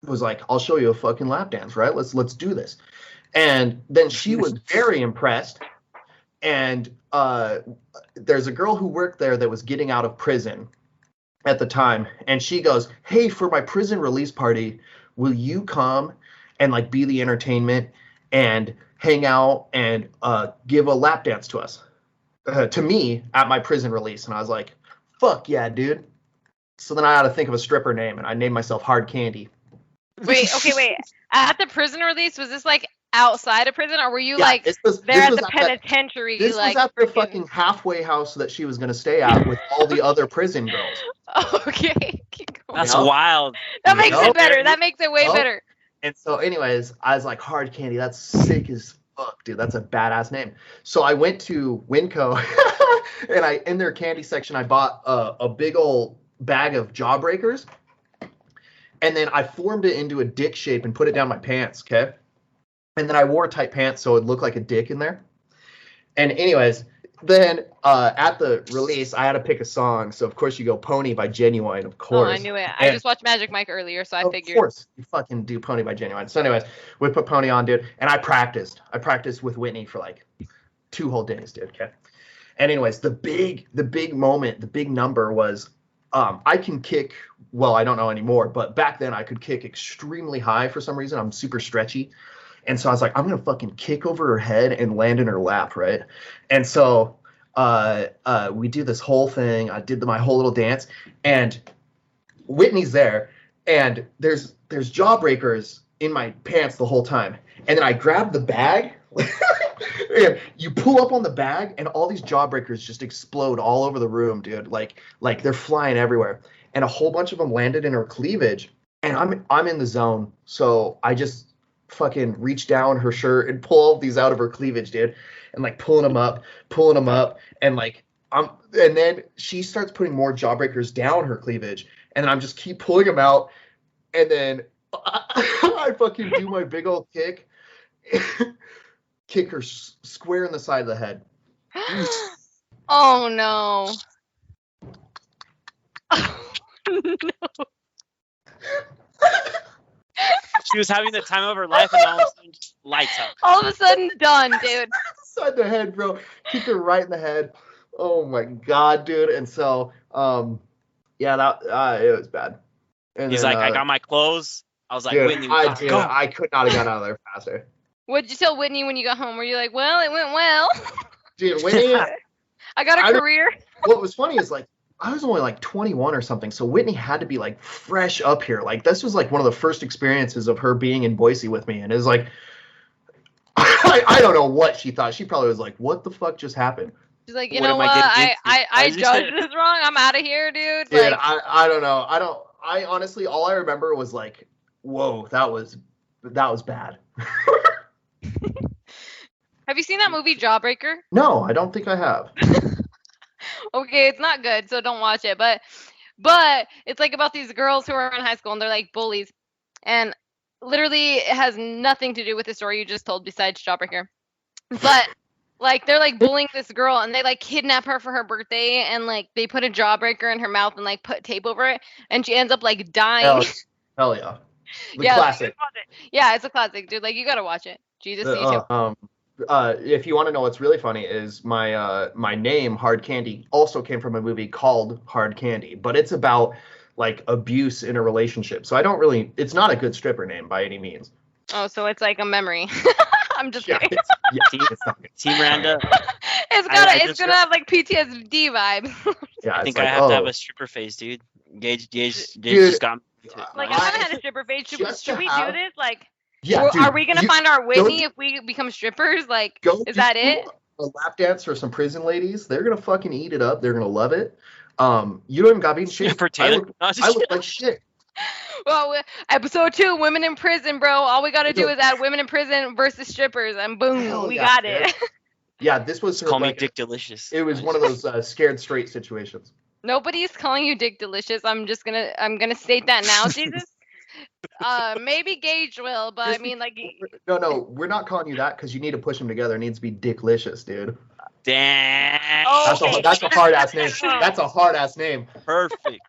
was like, "I'll show you a fucking lap dance, right? Let's do this." And then she was very impressed. And there's a girl who worked there that was getting out of prison at the time, and she goes, "Hey, for my prison release party, will you come and like be the entertainment and hang out and give a lap dance to us?" To me at my prison release. And I was like, fuck yeah, dude. So then I had to think of a stripper name, and I named myself Hard Candy. Wait. At the prison release, was this like outside of prison, or were you Yeah, like this was there at was the at penitentiary? this like was at the freaking- fucking halfway house that she was going to stay at with all the other prison girls. Okay. Keep going. that's Yeah. wild. That makes Nope. it better. That makes it way Nope. better. And so anyways, I was like, Hard Candy, that's sick as fuck, dude. That's a badass name. So I went to Winco and in their candy section, I bought a big old bag of Jawbreakers. And then I formed it into a dick shape and put it down my pants, okay? And then I wore tight pants so it looked like a dick in there. And anyways, then at the release, I had to pick a song. So of course you go Pony by Genuine, of Oh, course. I knew it. I And- just watched Magic Mike earlier, so I of figured. course, you fucking do Pony by Genuine. So anyways, we put Pony on, dude, and I practiced. I practiced with Whitney for like 2 whole days, dude, okay? And anyways, the big moment, the big number was I can kick, well, I don't know anymore, but back then I could kick extremely high for some reason. I'm super stretchy. And so I was like, I'm going to fucking kick over her head and land in her lap, right? And so we do this whole thing. I did my whole little dance, and Whitney's there, and there's Jawbreakers in my pants the whole time. And then I grab the bag, and you pull up on the bag, and all these Jawbreakers just explode all over the room, dude. Like they're flying everywhere. And a whole bunch of them landed in her cleavage, and I'm in the zone. So I just fucking reach down her shirt and pull all these out of her cleavage, dude, and like pulling them up, and like and then she starts putting more Jawbreakers down her cleavage, and then I'm just keep pulling them out, and then I fucking do my big old kick, kick her square in the side of the head. Oh no. No. She was having the time of her life, and all of a sudden, just lights out. All of a sudden, done, dude. Side the head, bro. Kick her right in the head. Oh my god, dude. And so, yeah, that it was bad. And He's then, like, I got my clothes. I was like, dude, Whitney, we gotta go. I could not have got out of there faster. What'd you tell Whitney when you got home? Were you like, well, it went well. Dude, Whitney, I got a I don't- career. what was funny is like I was only like 21 or something, so Whitney had to be like fresh up here. Like this was like one of the first experiences of her being in Boise with me, and it was like I don't know what she thought. She probably was like, "What the fuck just happened?" She's like, you What know am what? I getting into? I judged this wrong. I'm out of here, dude. Dude, Like, I don't know. I honestly, all I remember was like, whoa, that was bad. have you seen that movie Jawbreaker? No, I don't think I have. Okay, it's not good, so don't watch it. But it's like about these girls who are in high school and they're like bullies, and literally it has nothing to do with the story you just told besides Jawbreaker. But like they're like bullying this girl and they like kidnap her for her birthday and like they put a jawbreaker in her mouth and like put tape over it and she ends up like dying. Hell yeah. The Yeah, classic. yeah, it's a classic, dude. Like you gotta watch it. Jesus, you too. If you want to know what's really funny is my name Hard Candy also came from a movie called Hard Candy, but it's about like abuse in a relationship. So it's not a good stripper name by any means. Oh, so it's like a memory. I'm just Yeah, kidding. it's not good. Team Randa. It's gonna have like PTSD vibes. Yeah, I it's think like, I have to have oh, a stripper face, dude. Gage Dude, just got me into it. Like I- I haven't had a stripper face. just Should to we have- do this? Like, yeah, dude, are we gonna find our Whitney do- if we become strippers? Like, go is that do it? A lap dance for some prison ladies. They're gonna fucking eat it up. They're gonna love it. You don't even got me in shit. For I Taylor. look, No, just I look kidding. like shit. Well, episode 2, women in prison, bro. All we gotta do is add women in prison versus strippers, and boom, Hell we yeah, got dude. it. Yeah, this was Call me like, Dick Delicious. it was one of those scared straight situations. Nobody's calling you Dick Delicious. I'm gonna state that now, Jesus. Maybe Gage will, but I Just mean, like, No, we're not calling you that because you need to push them together. It needs to be Dicklicious, dude. Damn. Oh, That's a hard ass name. That's a hard ass name. Perfect.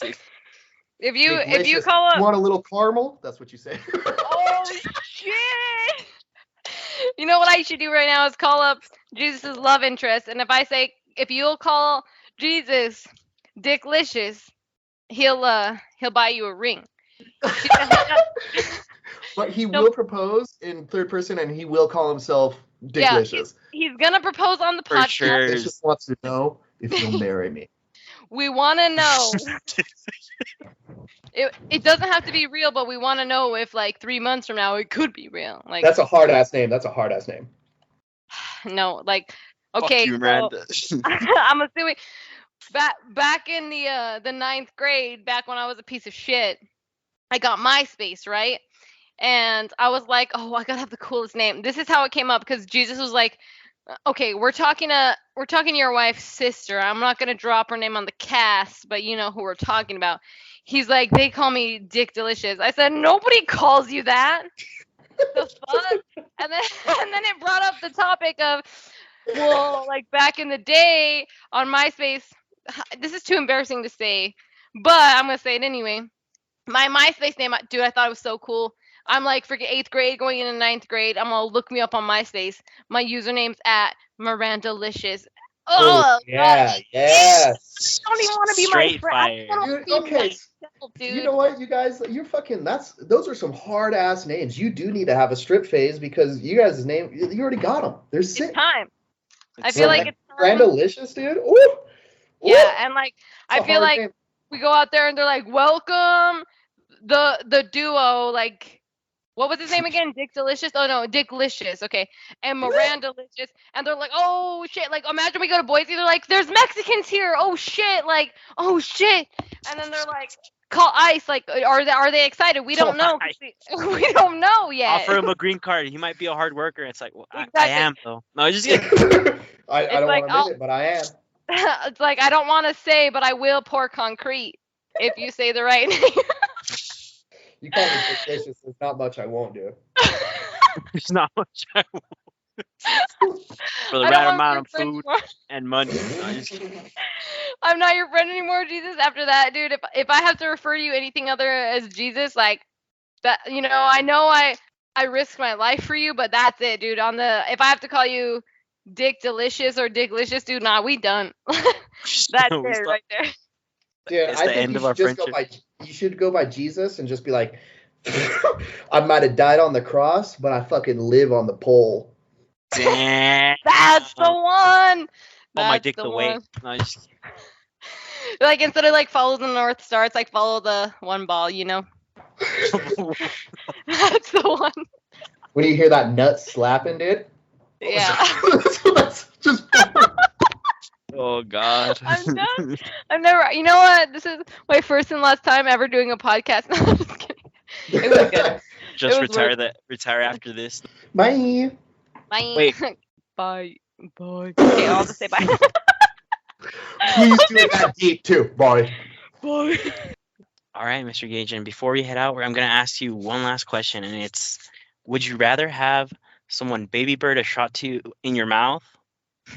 if you Dicklicious. call You up, want a little caramel? That's what you say. oh shit! You know what I should do right now is call up Jesus' love interest, and if you'll call Jesus Dicklicious, he'll buy you a ring. But he No. will propose in third person, and he will call himself Yeah, Dicklicious. he's gonna propose on the For podcast. sure. He just wants to know if you'll marry me. We want to know. It doesn't have to be real, but we want to know if like 3 months from now it could be real. Like That's a hard ass name. That's a hard ass name. no, like Fuck okay, you, so Miranda. I'm assuming back in the ninth grade, back when I was a piece of shit, I got MySpace, right? And I was like, oh, I gotta have the coolest name. This is how it came up because Jesus was like, okay, we're talking to your wife's sister. I'm not gonna drop her name on the cast, but you know who we're talking about. He's like, they call me Dick Delicious. I said, nobody calls you that. The fuck? And then it brought up the topic of, well, like back in the day on MySpace. This is too embarrassing to say, but I'm gonna say it anyway. My MySpace name, dude, I thought it was so cool. I'm like freaking 8th grade going into 9th grade. I'm gonna look me up on MySpace. My username's at Mirandalicious. Oh, yeah, God. yeah. I don't even want to be Straight my friend. I fire. don't wanna Dude, be okay. myself, dude. You know what, you guys, you're fucking. Those are some hard ass names. You do need to have a strip phase because you guys' name, you already got them. They're It's sick. time. I It's feel like- like it's time. Brandalicious, dude. Ooh. Ooh. Yeah, and like It's I a feel hard like name. we go out there and they're like, welcome the duo, like what was his name again? Dick Delicious? Oh no, Dick Licious, okay. And Miranda Licious. And they're like, oh shit, like imagine we go to Boise, they're like, there's Mexicans here, oh shit, like, oh shit. And then they're like, call ICE, like are they excited? We don't know. 'Cause we don't know yet. Offer him a green card. He might be a hard worker. It's like, well, I Exactly. am though. No, just kidding. I don't like, want to admit it, but I am. It's like I don't want to say, but I will pour concrete if you say the right name. You call me Dicklicious. There's not much I won't do. There's not much I want for the I don't right want amount your of friend food anymore. and money. No, just kidding. I'm not your friend anymore, Jesus. After that, dude, if I have to refer to you anything other as Jesus, like that, you know I risk my life for you, but that's it, dude. If I have to call you Dick Delicious or Dick Licious, dude, nah, we done. That's We it stop. right there. Dude, It's I the think end you of our should just go by. You should go by Jesus and just be like, I might have died on the cross, but I fucking live on the pole. Damn. That's the one. Oh my That's dick the the one. weight. No, just Like instead of like follow the North Star, it's like follow the one ball, you know? That's the one. When you hear that nut slapping, dude. Yeah. That's just. Oh God. I'm done. I'm never. You know what? This is my first and last time ever doing a podcast. No, I'm just kidding. It was good. Just It was retire after this. Bye. Bye. Wait. Bye. Bye. Okay, I'll just say bye. Please do it that deep too. Bye. Bye. All right, Mr. Gage, and before we head out, I'm gonna ask you one last question, and it's: would you rather have someone baby bird a shot to you in your mouth,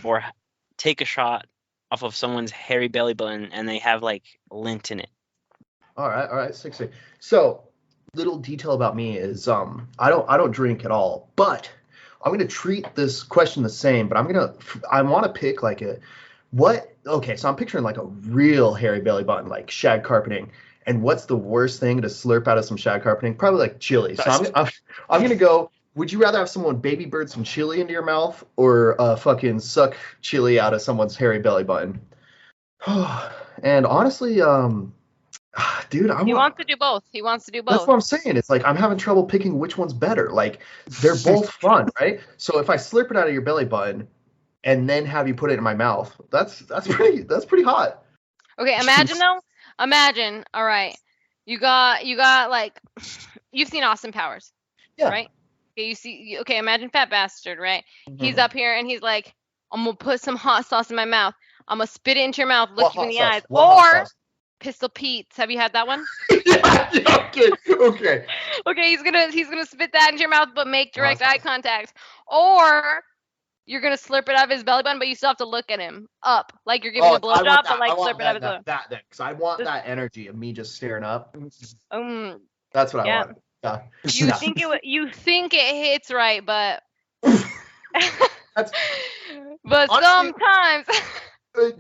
or take a shot off of someone's hairy belly button and they have like lint in it? All right, 60. So, little detail about me is I don't drink at all, but I'm gonna treat this question the same. But I want to pick like okay, so I'm picturing like a real hairy belly button, like shag carpeting. And what's the worst thing to slurp out of some shag carpeting? Probably like chili. So I'm gonna go. Would you rather have someone baby bird some chili into your mouth, or fucking suck chili out of someone's hairy belly button? And honestly, dude, He wants to do both. He wants to do both. That's what I'm saying. It's like I'm having trouble picking which one's better. Like they're both fun, right? So if I slurp it out of your belly button and then have you put it in my mouth, that's pretty hot. Okay, imagine though. Imagine, all right, you got like, you've seen Austin Powers, Yeah. right? Okay, imagine Fat Bastard, right? He's up here and he's like, I'm gonna put some hot sauce in my mouth. I'm gonna spit it into your mouth, look you in the eyes. Or Pistol Pete's. Have you had that one? Yeah, okay. Okay, he's gonna spit that into your mouth, but make direct eye contact. Or you're gonna slurp it out of his belly button, but you still have to look at him up, like you're giving a blowjob, but like slurp it out of his belly. That then, because I want that energy of me just staring up. That's what I want. Yeah. You think it hits right, but That's, but honestly, sometimes.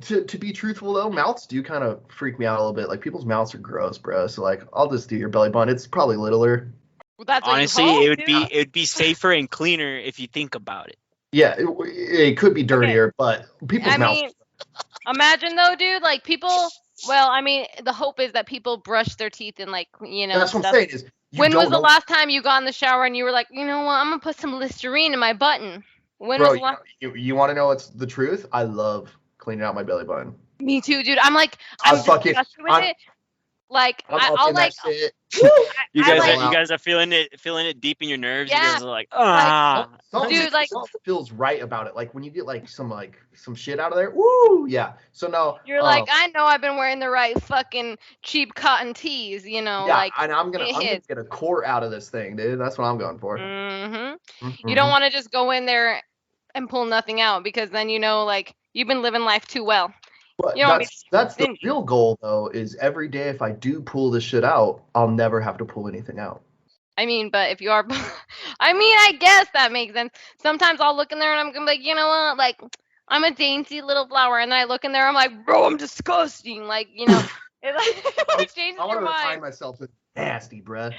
To be truthful though, mouths do kind of freak me out a little bit. Like people's mouths are gross, bro. So like, I'll just do your belly button. It's probably littler. Well, that's honestly, it would be safer and cleaner if you think about it. Yeah, it could be dirtier, but people's mouths. Mean, imagine though, dude. Like people. Well, I mean, the hope is that people brush their teeth and like, you know. That's what I'm saying. Is when was the last time you got in the shower and you were like, you know what, I'm gonna put some Listerine in my button? When was the last? You want to know what's the truth? I love cleaning out my belly button. Me too, dude. I'm disgusted with it. Like I'll like. You guys are feeling it deep in your nerves. Yeah. You guys are like, dude, like feels right about it. Like when you get like some shit out of there. Woo, yeah. So no. You're like, I know I've been wearing the right fucking cheap cotton tees, you know. Yeah, like and I'm gonna get a core out of this thing, dude. That's what I'm going for. Mm-hmm. You don't want to just go in there and pull nothing out, because then you know, like, you've been living life too well. But that's the real goal, though, is every day if I do pull this shit out, I'll never have to pull anything out. I mean, but if you are, I guess that makes sense. Sometimes I'll look in there and I'm gonna be like, you know what, like, I'm a dainty little flower, and then I look in there, I'm like, bro, I'm disgusting, like, you know, it changes your mind. I want to remind myself with nasty, bruh.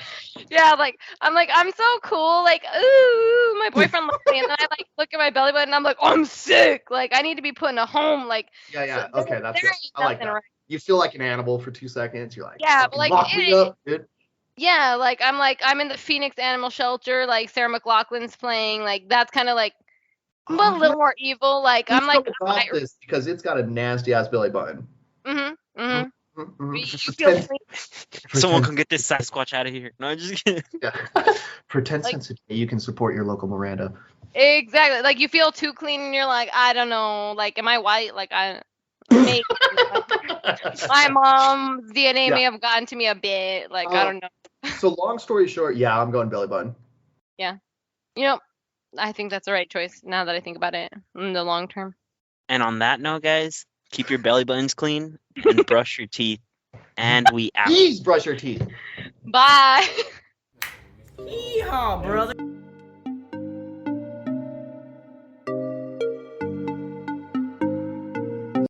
Yeah, like, I'm so cool, like, ooh, my boyfriend loves me, and then I like look at my belly button, and I'm like, oh, I'm sick, like, I need to be put in a home, like. Yeah, so okay, that's good. I like that. Right. You feel like an animal for 2 seconds. You're like, yeah, but like, lock me up, dude. Yeah, like I'm in the Phoenix Animal Shelter, like Sarah McLachlan's playing, like that's kind of like a little more evil. Like I'm like this because it's got a nasty ass belly button. Someone can get this Sasquatch out of here. No, I'm just kidding. Yeah. Pretend like, sensitive. You can support your local Miranda. Exactly. Like you feel too clean, and you're like, I don't know. Like, am I white? Like maybe. My mom's DNA may have gotten to me a bit. Like I don't know. So long story short, yeah, I'm going belly button. Yeah. You know, I think that's the right choice now that I think about it in the long term. And on that note, guys, keep your belly buttons clean and brush your teeth. And we out. Please brush your teeth. Bye. Yeehaw, brother.